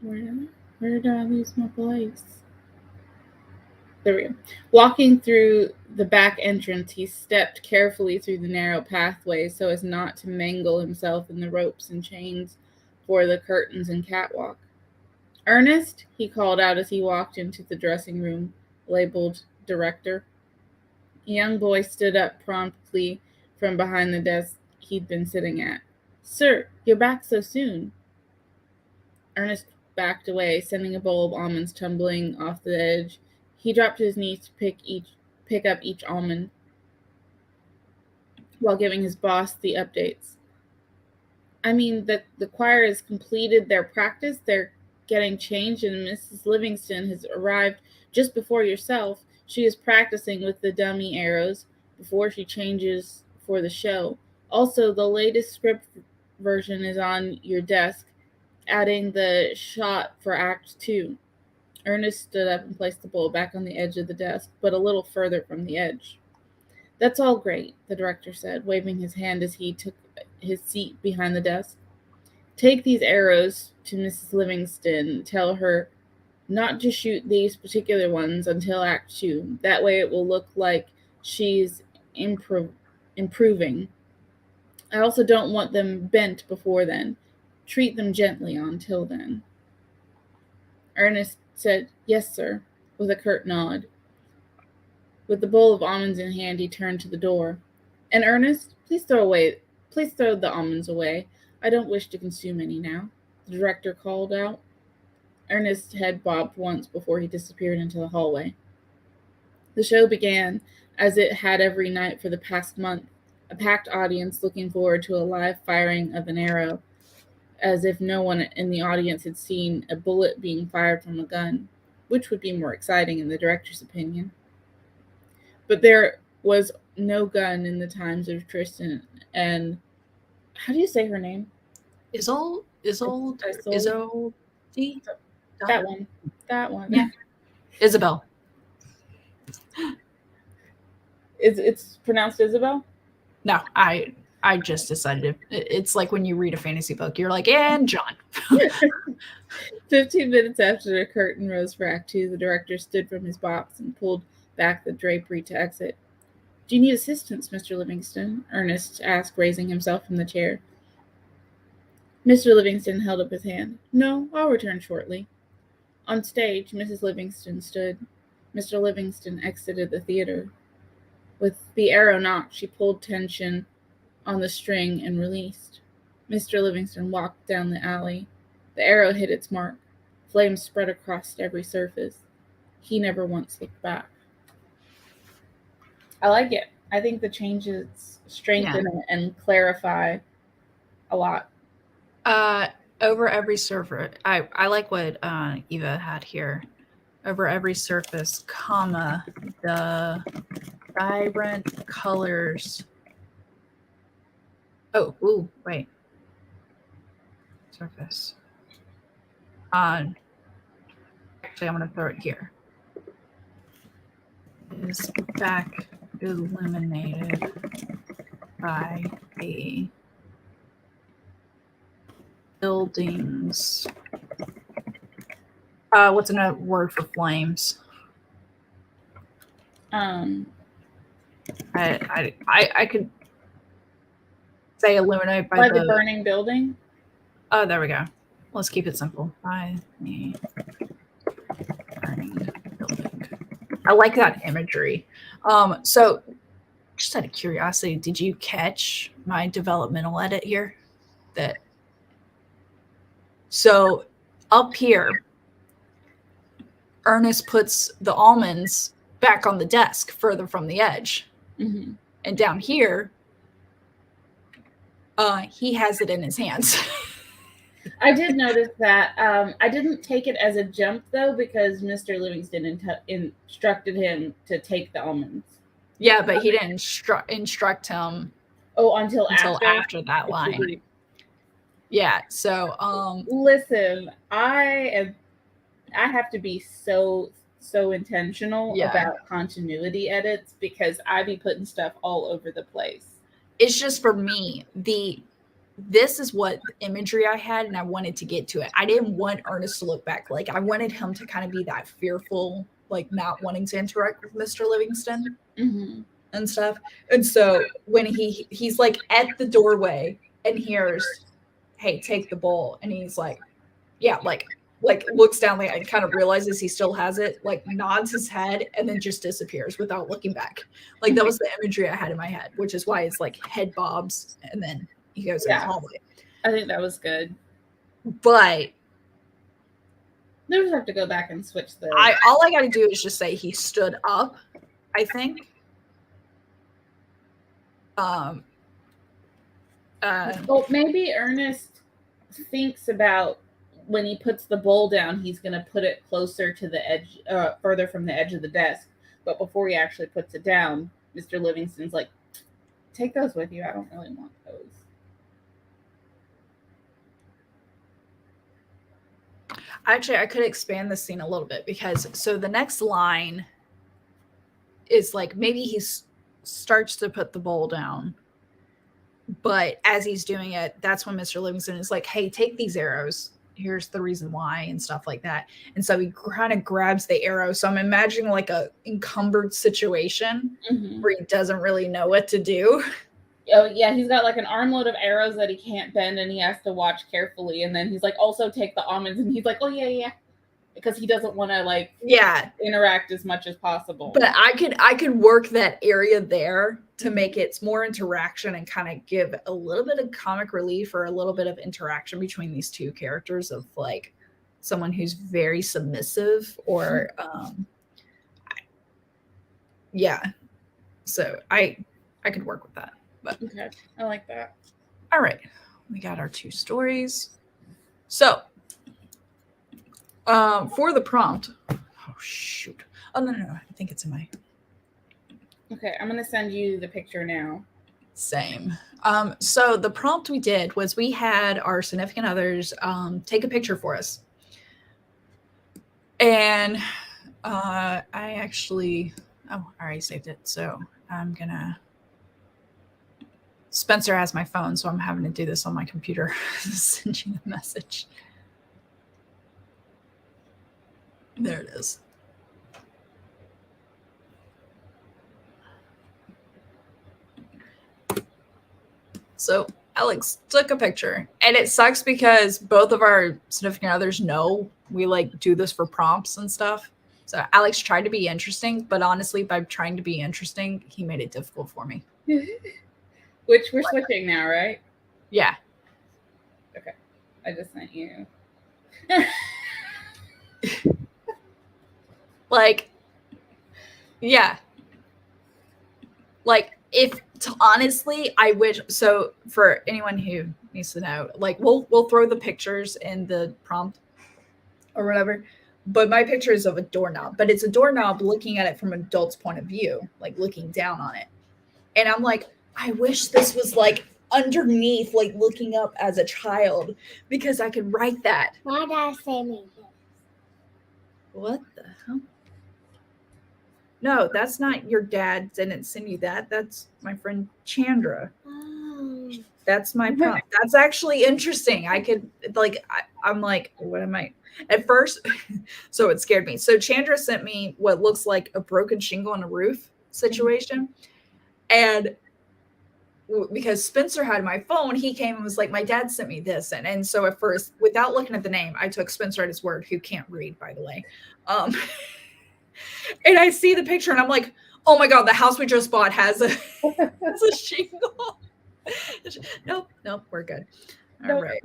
[SPEAKER 2] Where did I lose my place? There we go. Walking through the back entrance, he stepped carefully through the narrow pathway so as not to mangle himself in the ropes and chains for the curtains and catwalk. Ernest, he called out as he walked into the dressing room labeled director. A young boy stood up promptly from behind the desk he'd been sitting at. Sir, you're back so soon. Ernest backed away, sending a bowl of almonds tumbling off the edge. He dropped to his knees to pick up each almond while giving his boss the updates. I mean, the choir has completed their practice. They're getting changed, and Mrs. Livingston has arrived just before yourself. She is practicing with the dummy arrows before she changes for the show. Also, the latest script version is on your desk, adding the shot for Act 2. Ernest stood up and placed the bowl back on the edge of the desk, but a little further from the edge. That's all great, the director said, waving his hand as he took his seat behind the desk. Take these arrows to Mrs. Livingston. Tell her not to shoot these particular ones until Act 2. That way it will look like she's improving. I also don't want them bent before then. Treat them gently until then. Ernest said, Yes, sir, with a curt nod. With the bowl of almonds in hand, he turned to the door. And Ernest, please throw the almonds away. I don't wish to consume any now, the director called out. Ernest's head bobbed once before he disappeared into the hallway. The show began, as it had every night for the past month, a packed audience looking forward to a live firing of an arrow, as if no one in the audience had seen a bullet being fired from a gun, which would be more exciting in the director's opinion. But there was no gun in the times of Tristan and how do you say her name?
[SPEAKER 1] Isolde.
[SPEAKER 2] That one.
[SPEAKER 1] Yeah. Isabel.
[SPEAKER 2] It's pronounced Isabel?
[SPEAKER 1] No, I just decided it's like when you read a fantasy book, you're like, and John.
[SPEAKER 2] 15 minutes after the curtain rose for Act 2, the director stood from his box and pulled back the drapery to exit. Do you need assistance, Mr. Livingston? Ernest asked, raising himself from the chair. Mr. Livingston held up his hand. No, I'll return shortly. On stage, Mrs. Livingston stood. Mr. Livingston exited the theater. With the arrow knocked, she pulled tension on the string and released. Mr. Livingston walked down the alley. The arrow hit its mark. Flames spread across every surface. He never once looked back. I like it. I think the changes strengthen and clarify a lot.
[SPEAKER 1] Over every surface, I like what Eva had here. Over every surface, comma, the vibrant colors. Oh, ooh, wait. Surface. Actually, I'm going to throw it here. Is back illuminated by the buildings. What's another word for flames? I could say illuminate by
[SPEAKER 2] the burning building.
[SPEAKER 1] Oh, there we go. Let's keep it simple. By the burning building. I like that imagery. So just out of curiosity, did you catch my developmental edit here? So up here, Ernest puts the almonds back on the desk further from the edge.
[SPEAKER 2] Mm-hmm.
[SPEAKER 1] And down here, he has it in his hands.
[SPEAKER 2] I did notice that. I didn't take it as a jump, though, because Mr. Livingston instructed him to take the almonds.
[SPEAKER 1] Yeah, but he didn't instruct him.
[SPEAKER 2] Until
[SPEAKER 1] after that line. Yeah, so
[SPEAKER 2] listen, I have to be so intentional about continuity edits because I be putting stuff all over the place.
[SPEAKER 1] It's just for me, this is what imagery I had, and I wanted to get to it. I didn't want Ernest to look back. Like, I wanted him to kind of be that fearful, like not wanting to interact with Mr. Livingston and stuff. And so when he's like at the doorway and hears, hey, take the bowl, and he's like, yeah, like looks down there and kind of realizes he still has it, like nods his head and then just disappears without looking back. Like, that was the imagery I had in my head, which is why it's like head bobs and then he goes in the hallway.
[SPEAKER 2] I think that was good.
[SPEAKER 1] But
[SPEAKER 2] they just have to go back and switch the
[SPEAKER 1] all I gotta do is just say he stood up, I think.
[SPEAKER 2] Well, maybe Ernest thinks about when he puts the bowl down, he's going to put it closer to the edge, further from the edge of the desk. But before he actually puts it down, Mr. Livingston's like, take those with you. I don't really want those.
[SPEAKER 1] Actually, I could expand this scene a little bit because so the next line is like maybe he starts to put the bowl down. But as he's doing it, that's when Mr. Livingston is like, hey, take these arrows. Here's the reason why and stuff like that. And so he kind of grabs the arrow. So I'm imagining like a encumbered situation where he doesn't really know what to do.
[SPEAKER 2] Oh, yeah. He's got like an armload of arrows that he can't bend and he has to watch carefully. And then he's like, also take the almonds. And he's like, oh, yeah. Because he doesn't want to like interact as much as possible.
[SPEAKER 1] But I could work that area there to make it more interaction and kind of give a little bit of comic relief or a little bit of interaction between these two characters of like someone who's very submissive or so I could work with that. But
[SPEAKER 2] okay, I like that.
[SPEAKER 1] All right, we got our two stories. So for the prompt, oh shoot, oh no, I think it's in my.
[SPEAKER 2] Okay, I'm gonna send you the picture now.
[SPEAKER 1] Same. So the prompt we did was we had our significant others take a picture for us, and I already saved it, so I'm gonna. Spencer has my phone, so I'm having to do this on my computer. Send you a message. There it is. So Alex took a picture, and it sucks because both of our significant others know we like do this for prompts and stuff. So Alex tried to be interesting, but honestly, by trying to be interesting, he made it difficult for me.
[SPEAKER 2] Which we're switching now, right?
[SPEAKER 1] Yeah.
[SPEAKER 2] Okay. I just sent you.
[SPEAKER 1] Like, yeah. Like, if honestly, I wish so for anyone who needs to know, like we'll throw the pictures in the prompt or whatever. But my picture is of a doorknob, but it's a doorknob looking at it from an adult's point of view, like looking down on it. And I'm like, I wish this was like underneath, like looking up as a child, because I could write that.
[SPEAKER 3] My dad sent me this.
[SPEAKER 1] What the hell? No, that's not your dad didn't send you that. That's my friend Chandra.
[SPEAKER 3] Oh.
[SPEAKER 1] That's my prompt. That's actually interesting. I could like I'm like, what am I at first? So it scared me. So Chandra sent me what looks like a broken shingle on a roof situation. And because Spencer had my phone, he came and was like, my dad sent me this. And so at first, without looking at the name, I took Spencer at his word, who can't read, by the way. And I see the picture and I'm like, oh my God, the house we just bought has a, has a shingle. Nope, we're good. All right.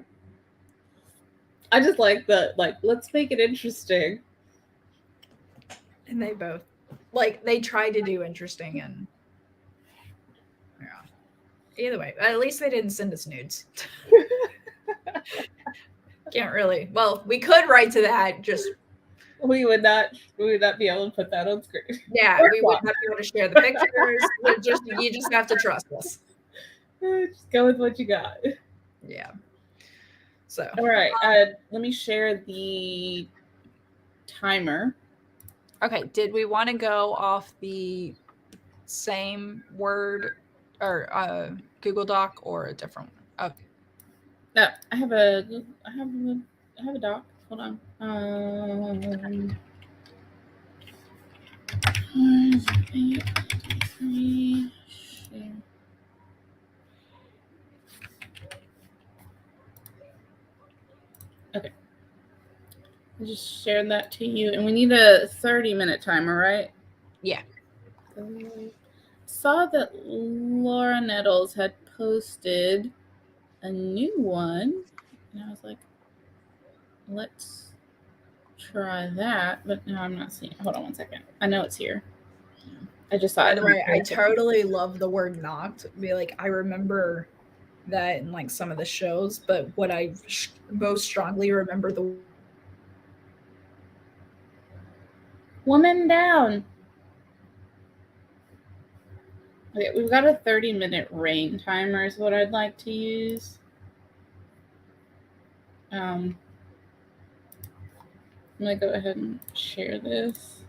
[SPEAKER 2] I just like let's make it interesting.
[SPEAKER 1] And they both, like, they tried to do interesting and, yeah. Either way, at least they didn't send us nudes. Can't really. Well, we could write to that, just
[SPEAKER 2] we would not be able to put that on screen.
[SPEAKER 1] yeah, we would not be able to share the pictures. You just have to trust us.
[SPEAKER 2] Just go with what you got.
[SPEAKER 1] Yeah. So
[SPEAKER 2] all right, let me share the timer.
[SPEAKER 1] Okay, did we want to go off the same Word or Google Doc or a different one? Okay.
[SPEAKER 2] No, I have a doc. Hold on. Okay. I just shared that to you, and we need a 30-minute timer, right?
[SPEAKER 1] Yeah.
[SPEAKER 2] Saw that Laura Nettles had posted a new one, and I was like, let's try that. But no, I'm not seeing it. Hold on one second. I know it's here. I just saw it.
[SPEAKER 1] By the way, I totally love the word knocked. Be like, I remember that in like some of the shows, but what I most strongly remember the
[SPEAKER 2] woman down. Okay, we've got a 30-minute rain timer is what I'd like to use. I'm gonna go ahead and share this.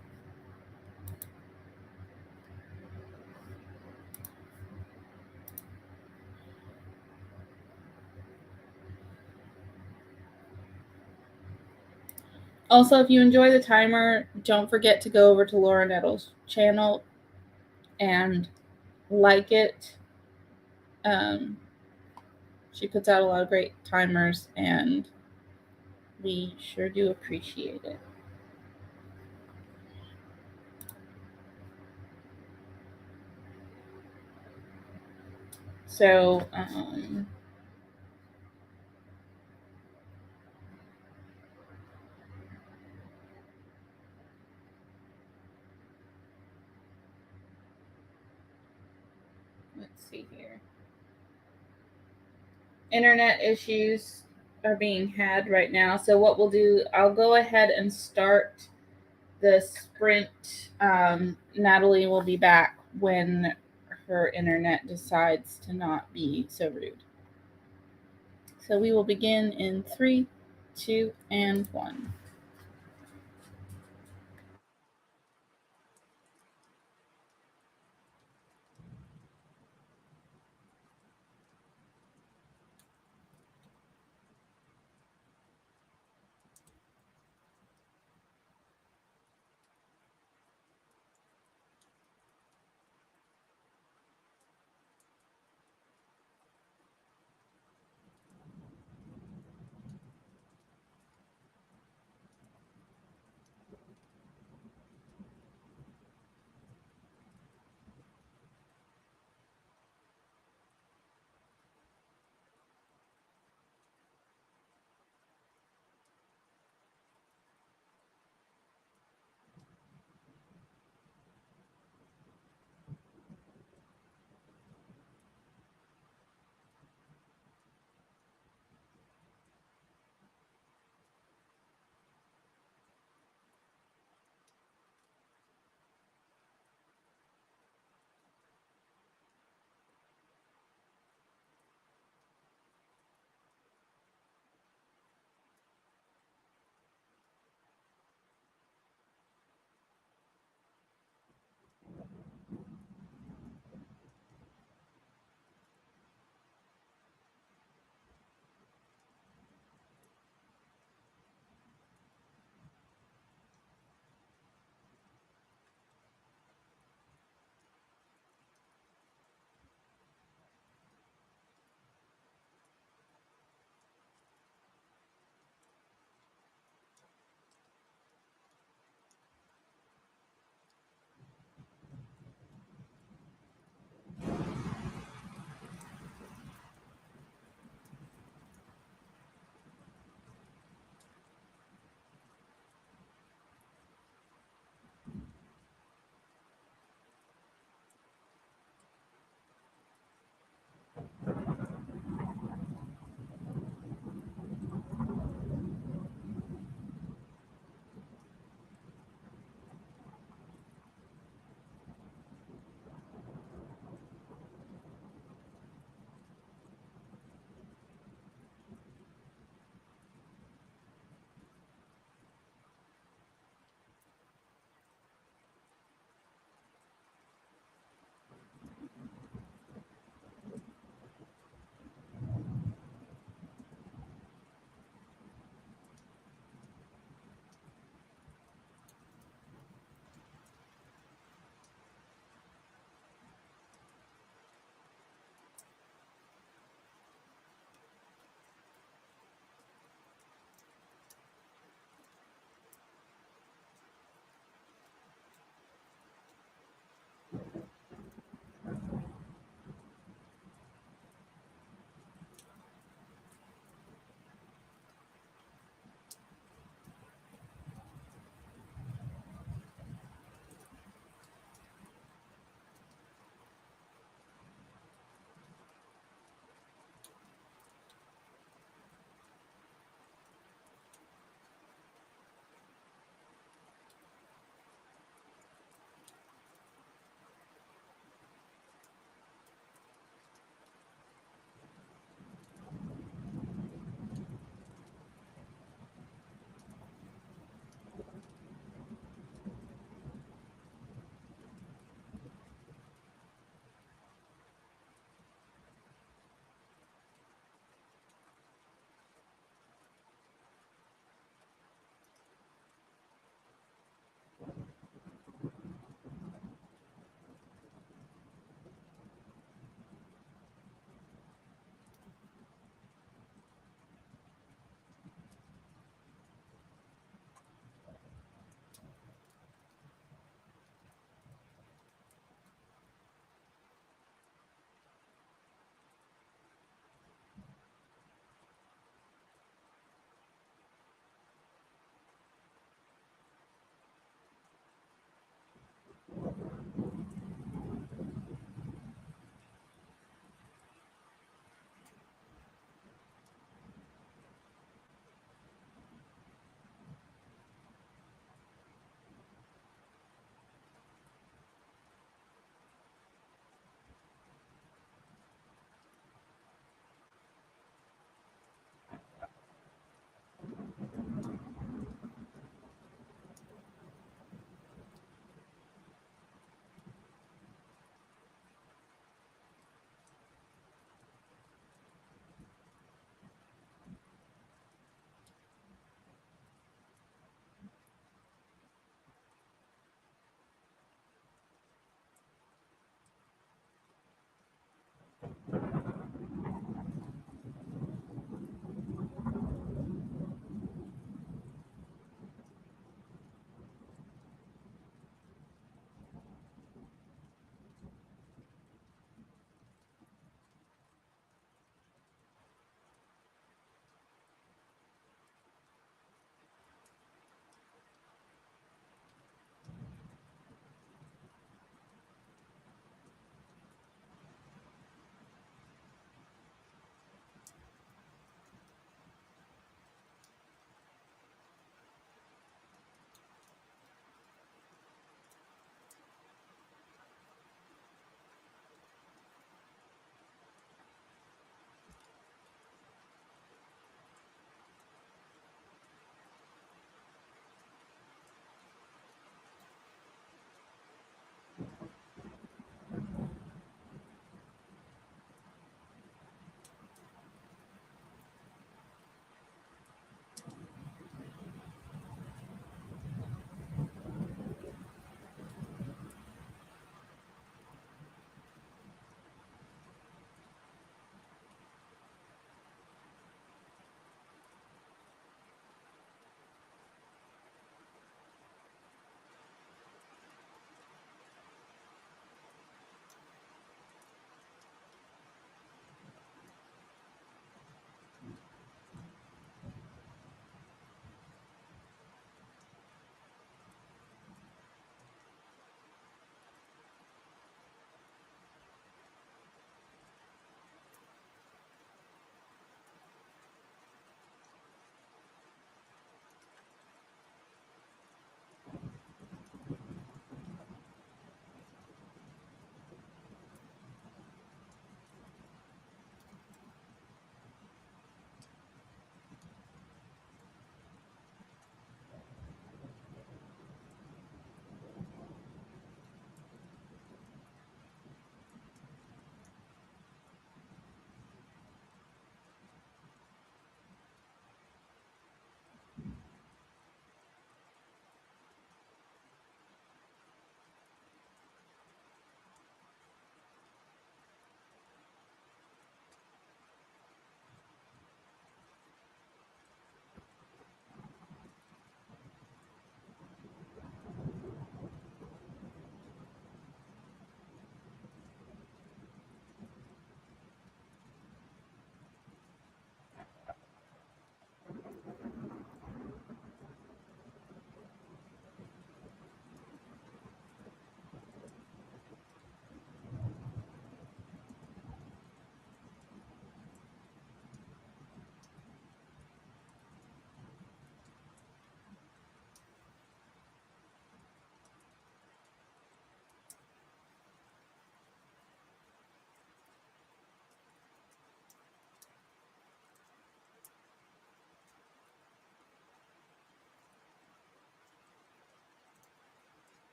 [SPEAKER 2] Also, if you enjoy the timer, don't forget to go over to Laura Nettles' channel and like it. She puts out a lot of great timers, and we sure do appreciate it. So, let's see here. Internet issues are being had right now. So what we'll do, I'll go ahead and start the sprint. Natalie will be back when her internet decides to not be so rude. So we will begin in 3, 2, and 1.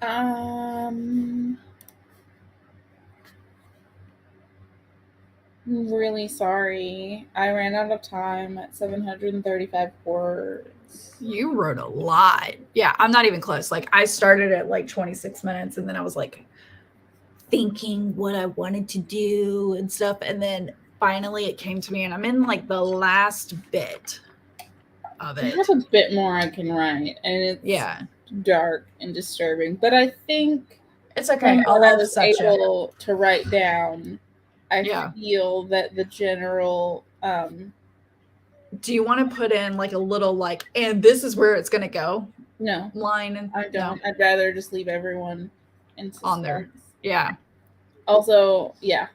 [SPEAKER 2] I'm really sorry. I ran out of time at 735 words.
[SPEAKER 1] You wrote a lot. Yeah, I'm not even close. Like I started at like 26 minutes and then I was like thinking what I wanted to do and stuff. And then finally it came to me and I'm in like the last bit of
[SPEAKER 2] I
[SPEAKER 1] it.
[SPEAKER 2] have a bit more I can write, and it's dark and disturbing. But I think
[SPEAKER 1] it's okay.
[SPEAKER 2] from
[SPEAKER 1] I'll
[SPEAKER 2] what I
[SPEAKER 1] have
[SPEAKER 2] was
[SPEAKER 1] such
[SPEAKER 2] able to write down, I
[SPEAKER 1] Yeah.
[SPEAKER 2] feel that the general
[SPEAKER 1] Do you want to put in like a little like, and this is where it's gonna go
[SPEAKER 2] no,
[SPEAKER 1] line? And
[SPEAKER 2] I don't. I'd rather just leave everyone in suspense.
[SPEAKER 1] On there. Yeah.
[SPEAKER 2] Also, yeah,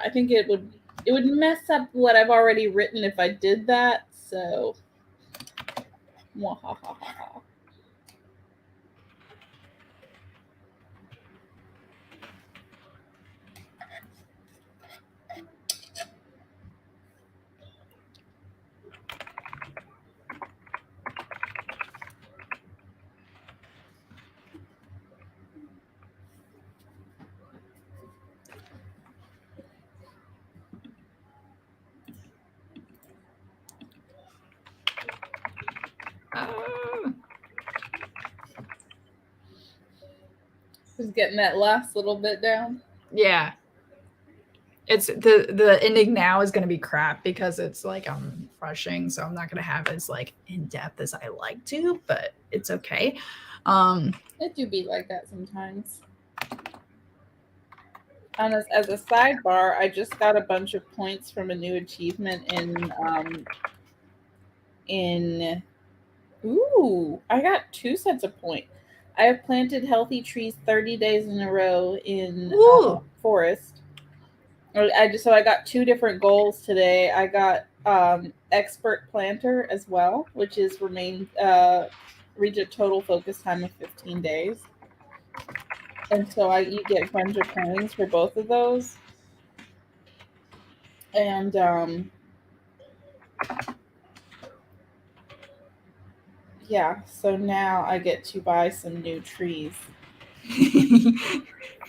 [SPEAKER 2] I think it would mess up what I've already written if I did that. So, mwahahaha. Just getting that last little bit down.
[SPEAKER 1] Yeah. It's the ending now is going to be crap because it's like I'm rushing, so I'm not going to have as like in depth as I like to, but it's okay.
[SPEAKER 2] It do be like that sometimes. And as a sidebar, I just got a bunch of points from a new achievement I got 2 sets of points. I have planted healthy trees 30 days in a row in forest. So I got 2 different goals today. I got expert planter as well, which is reach a total focus time of 15 days. And so you get a bunch of coins for both of those. And yeah, so now I get to buy some new trees.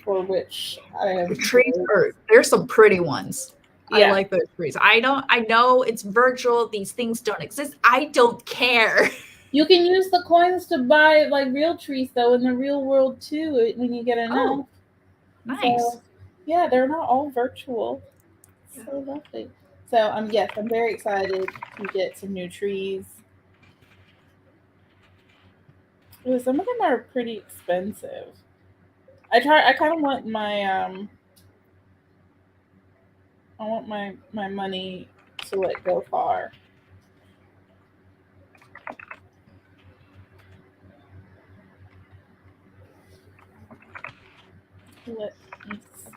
[SPEAKER 2] For which I have
[SPEAKER 1] trees there's some pretty ones.
[SPEAKER 2] Yeah.
[SPEAKER 1] I like those trees. I know it's virtual, these things don't exist. I don't care.
[SPEAKER 2] You can use the coins to buy like real trees though in the real world too when you get enough.
[SPEAKER 1] Oh, nice.
[SPEAKER 2] So, yeah, they're not all virtual. So lovely. So I'm very excited to get some new trees. Ooh, some of them are pretty expensive. I kind of want my money to let go far. Let me see.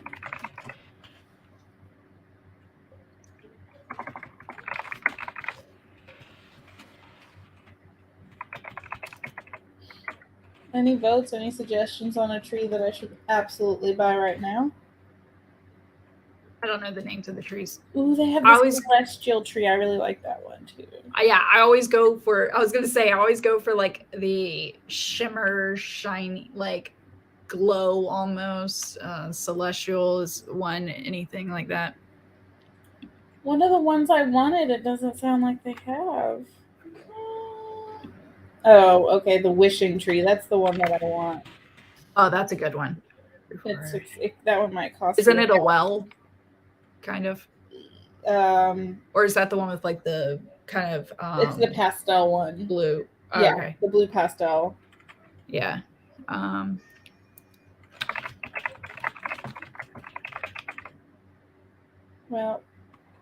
[SPEAKER 2] Any votes, any suggestions on a tree that I should absolutely buy right now?
[SPEAKER 1] I don't know the names of the trees.
[SPEAKER 2] Ooh, they have this celestial tree. I really like that one too.
[SPEAKER 1] Yeah, I always go for like the shimmer, shiny, like glow almost. Celestial is one, anything like that.
[SPEAKER 2] One of the ones I wanted, it doesn't sound like they have. Oh, okay, the wishing tree. That's the one that I want.
[SPEAKER 1] Oh, that's a good one.
[SPEAKER 2] That one might cost.
[SPEAKER 1] Isn't it a well? Kind of.
[SPEAKER 2] Or
[SPEAKER 1] is that the one with like the kind of?
[SPEAKER 2] It's the pastel one.
[SPEAKER 1] Blue. Oh,
[SPEAKER 2] yeah,
[SPEAKER 1] okay.
[SPEAKER 2] The blue pastel.
[SPEAKER 1] Yeah.
[SPEAKER 2] Well,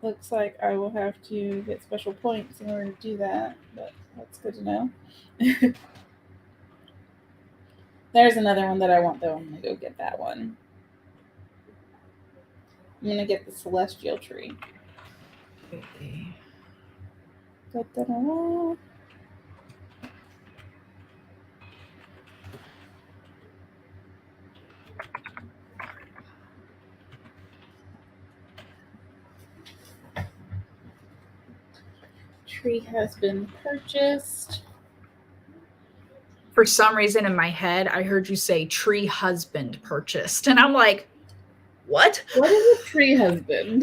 [SPEAKER 2] looks like I will have to get special points in order to do that, but that's good to know. There's another one that I want, though. I'm going to go get that one. I'm going to get the celestial tree. Da-da-da-da. Tree has been purchased.
[SPEAKER 1] for some reason in my head, I heard you say tree husband purchased. And I'm like, what?
[SPEAKER 2] What is a tree husband?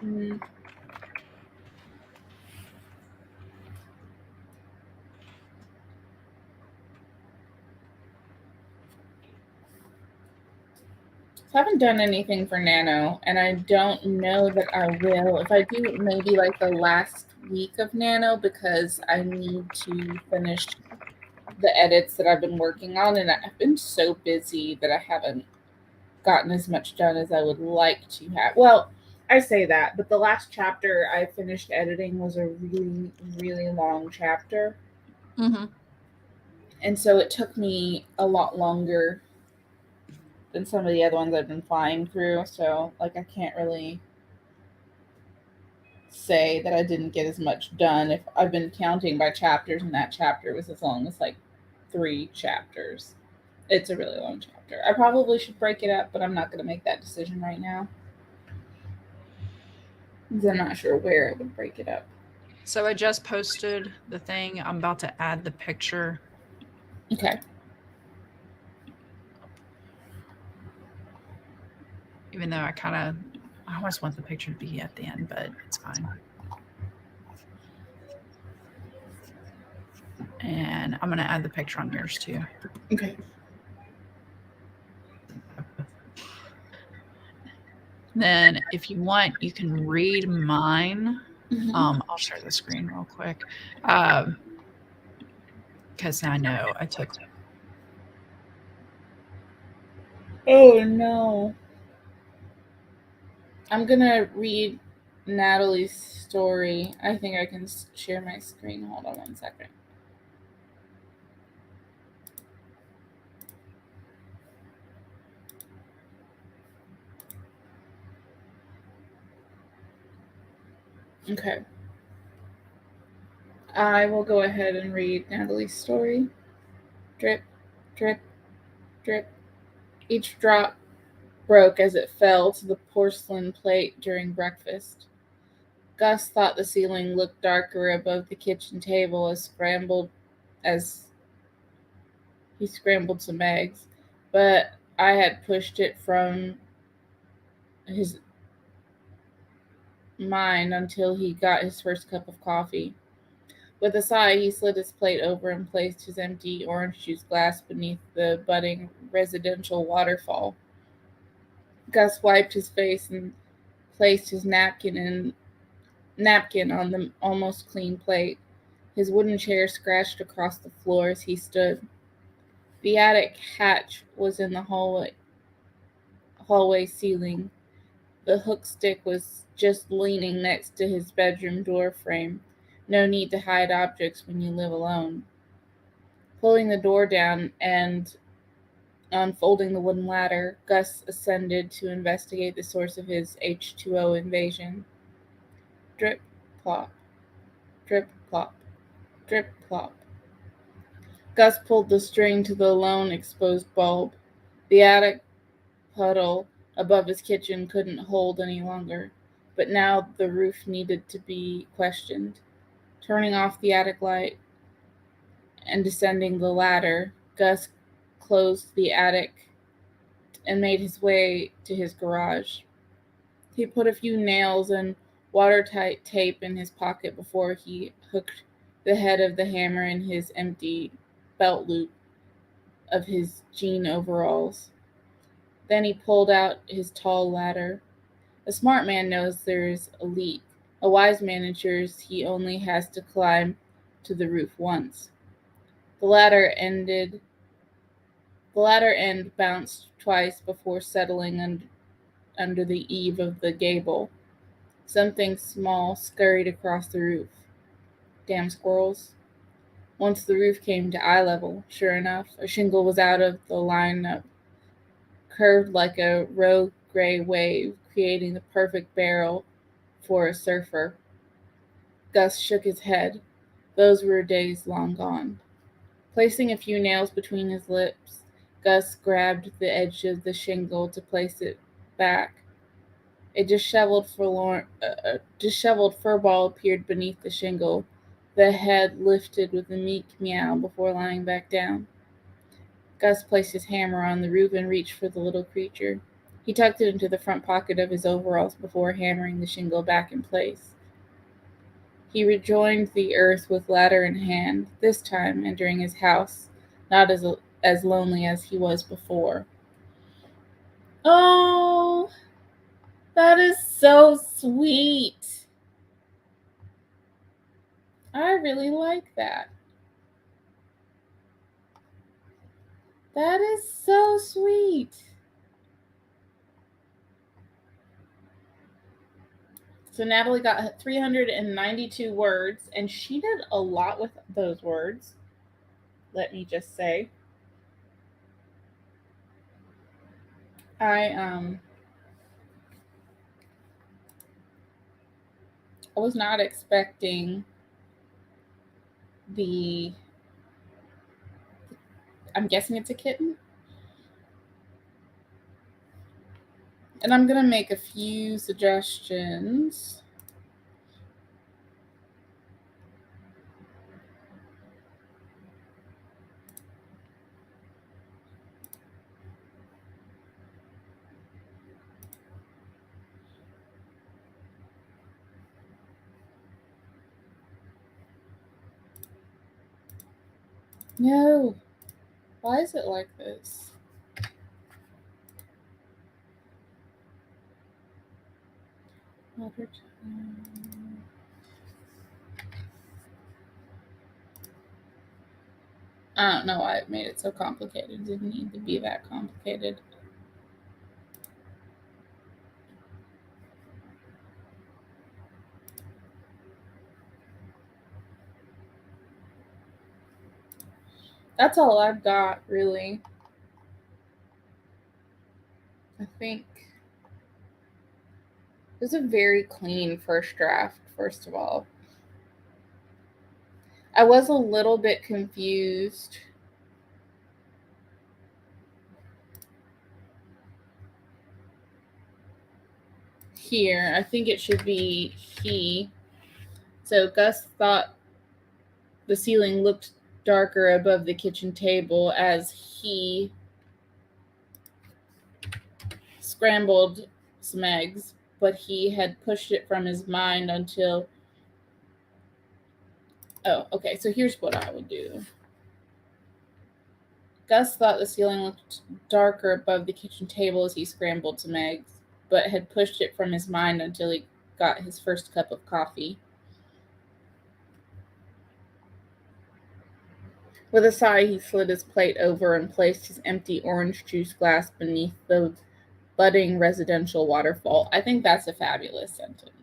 [SPEAKER 2] Mm. I haven't done anything for Nano, and I don't know that I will. If I do, maybe like the last week of Nano, because I need to finish the edits that I've been working on, and I've been so busy that I haven't gotten as much done as I would like to have. Well, I say that, but the last chapter I finished editing was a really, really long chapter.
[SPEAKER 1] Mm-hmm.
[SPEAKER 2] And so it took me a lot longer than some of the other ones I've been flying through. So, like, I can't really say that I didn't get as much done if I've been counting by chapters, and that chapter was as long as like 3 chapters. It's a really long chapter. I probably should break it up, but I'm not going to make that decision right now, because I'm not sure where I would break it up.
[SPEAKER 1] So I just posted the thing. I'm about to add the picture.
[SPEAKER 2] Okay.
[SPEAKER 1] Even though I almost want the picture to be at the end, but it's fine. And I'm going to add the picture on yours too.
[SPEAKER 2] Okay.
[SPEAKER 1] Then if you want, you can read mine.
[SPEAKER 2] Mm-hmm.
[SPEAKER 1] I'll share the screen real quick. Because I know I took...
[SPEAKER 2] Oh, no. I'm going to read Natalie's story. I think I can share my screen. Hold on one second. Okay. I will go ahead and read Natalie's story. Drip, drip, drip. Each drop broke as it fell to the porcelain plate during breakfast. Gus thought the ceiling looked darker above the kitchen table as he scrambled some eggs, but I had pushed it from his mind until he got his first cup of coffee. With a sigh, he slid his plate over and placed his empty orange juice glass beneath the budding residential waterfall. Gus wiped his face and placed his napkin on the almost clean plate. His wooden chair scratched across the floor as he stood. The attic hatch was in the hallway ceiling. The hook stick was just leaning next to his bedroom door frame. No need to hide objects when you live alone. Pulling the door down and unfolding the wooden ladder, Gus ascended to investigate the source of his H2O invasion. Drip, plop, drip, plop, drip, plop. Gus pulled the string to the lone exposed bulb. The attic puddle above his kitchen couldn't hold any longer, but now the roof needed to be questioned. Turning off the attic light and descending the ladder, Gus closed the attic and made his way to his garage. He put a few nails and watertight tape in his pocket before he hooked the head of the hammer in his empty belt loop of his jean overalls. Then he pulled out his tall ladder. A smart man knows there's a leak. A wise man ensures he only has to climb to the roof once. The ladder end bounced twice before settling under the eave of the gable. Something small scurried across the roof. Damn squirrels. Once the roof came to eye level, sure enough, a shingle was out of the lineup, curved like a rogue gray wave, creating the perfect barrel for a surfer. Gus shook his head. Those were days long gone. Placing a few nails between his lips, Gus grabbed the edge of the shingle to place it back. A disheveled fur ball appeared beneath the shingle. The head lifted with a meek meow before lying back down. Gus placed his hammer on the roof and reached for the little creature. He tucked it into the front pocket of his overalls before hammering the shingle back in place. He rejoined the earth with ladder in hand, this time entering his house, not as lonely as he was before. Oh, that is so sweet. I really like that. That is so sweet. So Natalie got 392 words, and she did a lot with those words. Let me just say. I was not expecting I'm guessing it's a kitten. And I'm going to make a few suggestions. No. Why is it like this? I don't know why it made it so complicated. It didn't need to be that complicated. That's all I've got, really. I think it was a very clean first draft, first of all. I was a little bit confused. Here, I think it should be he. So Gus thought the ceiling looked darker above the kitchen table as he scrambled some eggs, but he had pushed it from his mind until... Oh, okay, so here's what I would do. Gus thought the ceiling looked darker above the kitchen table as he scrambled some eggs, but had pushed it from his mind until he got his first cup of coffee. With a sigh, he slid his plate over and placed his empty orange juice glass beneath the budding residential waterfall. I think that's a fabulous sentence.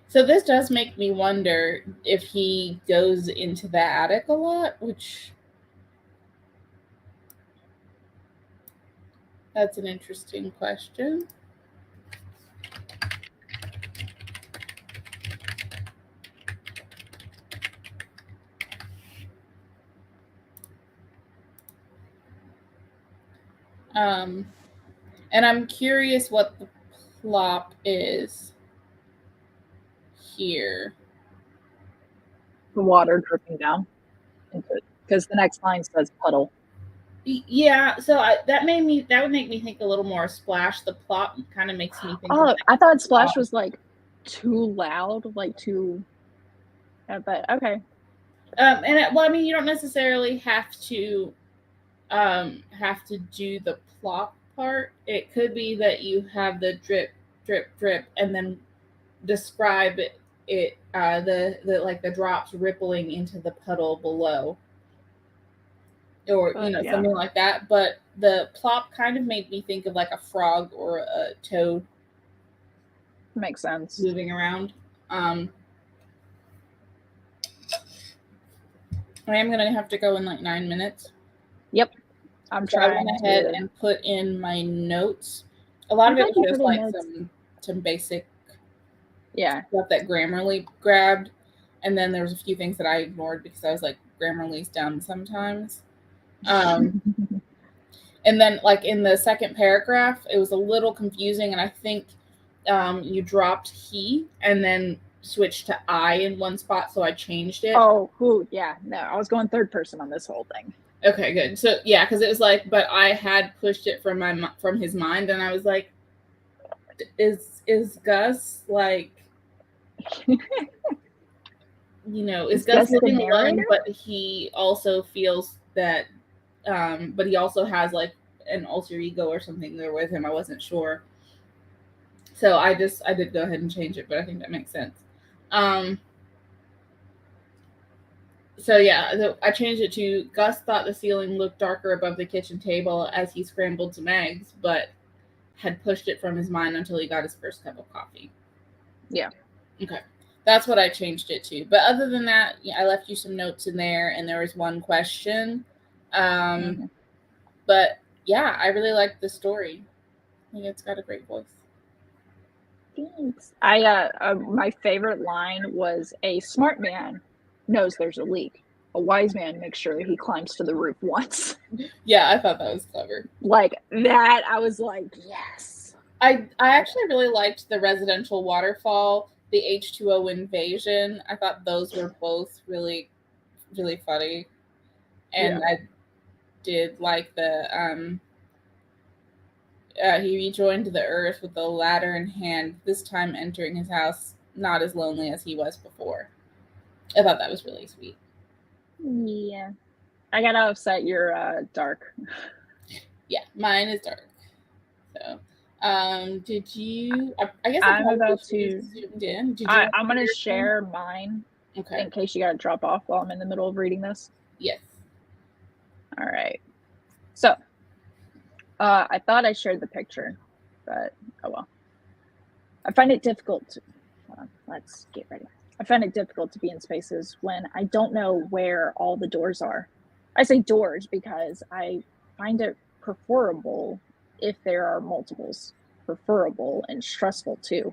[SPEAKER 2] So this does make me wonder if he goes into the attic a lot, which... That's an interesting question. And I'm curious what the plop is here.
[SPEAKER 1] The water dripping down into it, because the next line says puddle.
[SPEAKER 2] Yeah, so that would make me think a little more splash. The plop kind of makes me think.
[SPEAKER 1] Oh, I thought splash was like too loud, like too. But okay.
[SPEAKER 2] And well, I mean, you don't necessarily have to do the plop part. It could be that you have the drip, drip, drip, and then describe it the like the drops rippling into the puddle below, or something like that. But the plop kind of made me think of like a frog or a toad.
[SPEAKER 1] Makes sense.
[SPEAKER 2] Moving around. I am gonna have to go in like 9 minutes.
[SPEAKER 1] Yep. I'm
[SPEAKER 2] so
[SPEAKER 1] trying.
[SPEAKER 2] I went ahead and put in my notes. A lot of it was just like some basic
[SPEAKER 4] Yeah.
[SPEAKER 2] stuff that Grammarly grabbed, and then there was a few things that I ignored because I was like, Grammarly's dumb sometimes. And then like in the second paragraph, it was a little confusing, and I think you dropped he and then switched to I in one spot, so I changed it.
[SPEAKER 4] Yeah. No, I was going third person on this whole thing.
[SPEAKER 2] Okay, good. So yeah, because it was like, but I had pushed it from his mind, and I was like, is Gus like, is Gus
[SPEAKER 4] Gus the
[SPEAKER 2] living alone?
[SPEAKER 4] narrator?
[SPEAKER 2] But he also feels that, but he also has like an alter ego or something there with him. I wasn't sure, so I did go ahead and change it, but I think that makes sense. So yeah, I changed it to Gus thought the ceiling looked darker above the kitchen table as he scrambled some eggs, but had pushed it from his mind until he got his first cup of coffee.
[SPEAKER 4] Yeah.
[SPEAKER 2] Okay. That's what I changed it to. But other than that, I left you some notes in there, and there was one question. But yeah, I really liked the story. I think it's got a great voice.
[SPEAKER 4] Thanks. My favorite line was, a smart man knows there's a leak. A wise man makes sure he climbs to the roof once.
[SPEAKER 2] Yeah, I thought that was clever.
[SPEAKER 4] Like that, I was like, yes.
[SPEAKER 2] I actually really liked the residential waterfall, the H2O invasion. I thought those were both really, really funny. And I did like the he rejoined the earth with the ladder in hand, this time entering his house not as lonely as he was before. I thought that was really sweet.
[SPEAKER 4] Yeah. I gotta upset you're dark.
[SPEAKER 2] Yeah, mine is dark. So did you I guess
[SPEAKER 4] I'm about to
[SPEAKER 2] zoomed in.
[SPEAKER 4] I'm gonna share mine
[SPEAKER 2] in
[SPEAKER 4] case you gotta drop off while I'm in the middle of reading this.
[SPEAKER 2] Yes.
[SPEAKER 4] All right. So I thought I shared the picture, but oh well. I find it difficult to let's get ready. I find it difficult to be in spaces when I don't know where all the doors are. I say doors because I find it preferable if there are multiples, preferable and stressful too.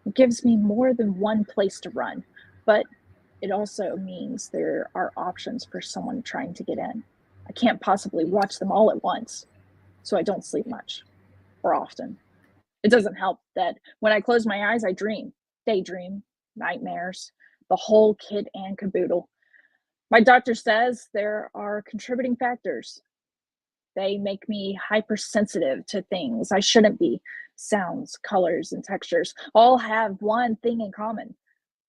[SPEAKER 4] It gives me more than one place to run, but it also means there are options for someone trying to get in. I can't possibly watch them all at once, so I don't sleep much or often. It doesn't help that when I close my eyes, I dream, daydream, nightmares, the whole kit and caboodle. My doctor says there are contributing factors. They make me hypersensitive to things I shouldn't be. Sounds, colors, and textures all have one thing in common.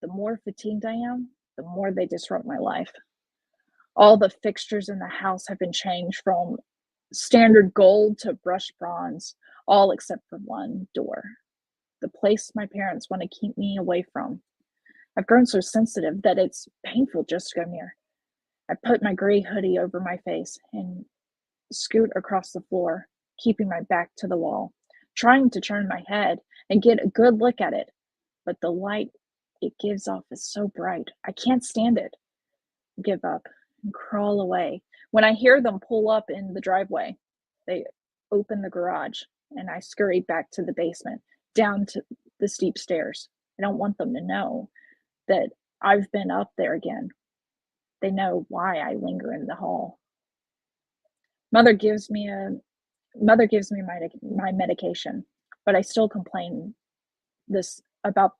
[SPEAKER 4] The more fatigued I am, the more they disrupt my life. All the fixtures in the house have been changed from standard gold to brushed bronze, all except for one door. The place my parents want to keep me away from. I've grown so sensitive that it's painful just to go near. I put my gray hoodie over my face and scoot across the floor, keeping my back to the wall, trying to turn my head and get a good look at it. But the light it gives off is so bright. I can't stand it. Give up and crawl away. When I hear them pull up in the driveway, they open the garage and I scurry back to the basement, down to the steep stairs. I don't want them to know that I've been up there again. They know why I linger in the hall. Mother gives me my medication, but I still complain about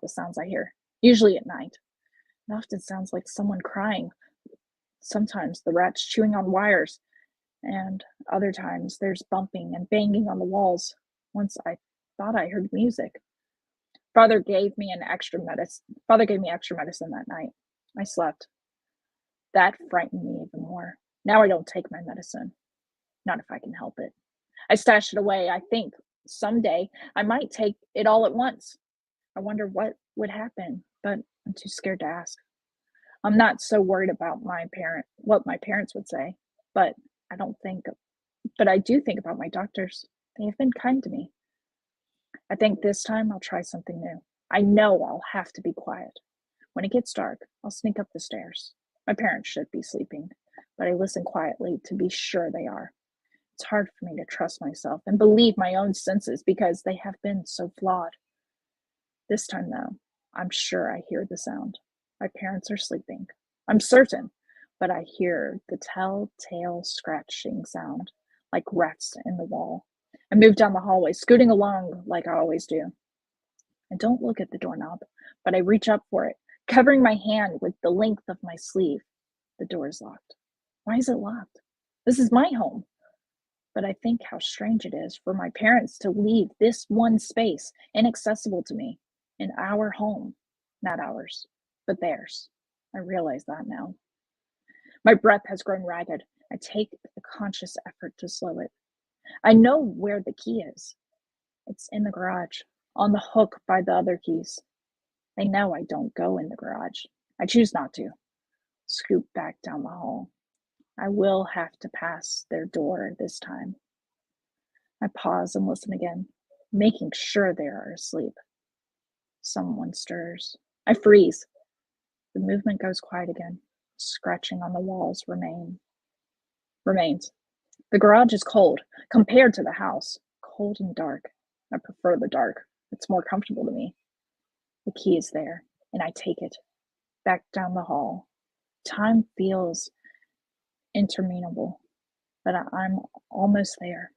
[SPEAKER 4] the sounds I hear, usually at night. It often sounds like someone crying. Sometimes the rats chewing on wires, and other times there's bumping and banging on the walls. Once I thought I heard music. Father gave me extra medicine that night. I slept. That frightened me even more. Now I don't take my medicine. Not if I can help it. I stashed it away. I think someday I might take it all at once. I wonder what would happen, but I'm too scared to ask. I'm not so worried about what my parents would say, but I do think about my doctors. They have been kind to me. I think this time I'll try something new. I know I'll have to be quiet. When it gets dark, I'll sneak up the stairs. My parents should be sleeping, but I listen quietly to be sure they are. It's hard for me to trust myself and believe my own senses because they have been so flawed. This time, though, I'm sure I hear the sound. My parents are sleeping. I'm certain, but I hear the telltale scratching sound, like rats in the wall. I move down the hallway, scooting along like I always do. I don't look at the doorknob, but I reach up for it, covering my hand with the length of my sleeve. The door is locked. Why is it locked? This is my home. But I think how strange it is for my parents to leave this one space inaccessible to me in our home. Not ours, but theirs. I realize that now. My breath has grown ragged. I take a conscious effort to slow it. I know where the key is. It's in the garage, on the hook by the other keys. They know I don't go in the garage. I choose not to. Scoop back down the hall. I will have to pass their door this time. I pause and listen again, making sure they are asleep. Someone stirs. I freeze. The movement goes quiet again. Scratching on the walls remains. The garage is cold compared to the house. Cold and dark. I prefer the dark. It's more comfortable to me. The key is there, and I take it. Back down the hall. Time feels interminable, but I'm almost there.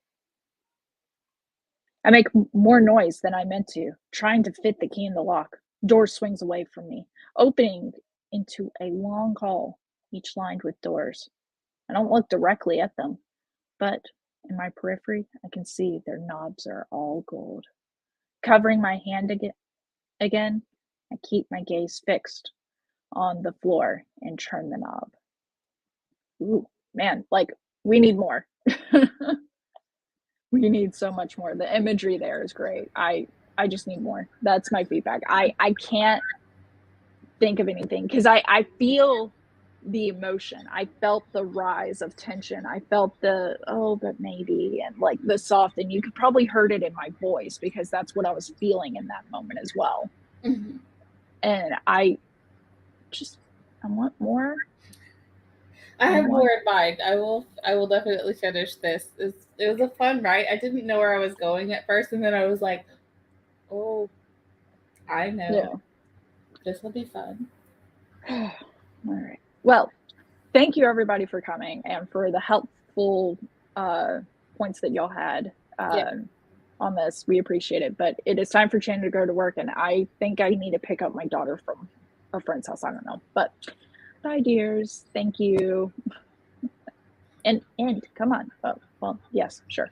[SPEAKER 4] I make more noise than I meant to, trying to fit the key in the lock. Door swings away from me, opening into a long hall, each lined with doors. I don't look directly at them, but in my periphery, I can see their knobs are all gold. Covering my hand again, I keep my gaze fixed on the floor and turn the knob. Ooh, man, like, we need more. We need so much more. The imagery there is great. I just need more. That's my feedback. I can't think of anything because I feel the emotion. I felt the rise of tension. I felt the, oh, but maybe, and like the soft, and you could probably heard it in my voice because that's what I was feeling in that moment as well.
[SPEAKER 2] Mm-hmm.
[SPEAKER 4] And I want more.
[SPEAKER 2] I have more in mind. I will definitely finish this. It was a fun ride. I didn't know where I was going at first, and then I was like, oh, I know.
[SPEAKER 4] Yeah.
[SPEAKER 2] This will be fun.
[SPEAKER 4] All right. Well, thank you everybody for coming and for the helpful points that y'all had on this. We appreciate it. But it is time for Chandra to go to work, and I think I need to pick up my daughter from a friend's house. I don't know. But bye, dears. Thank you. And come on. Oh, well, yes, sure.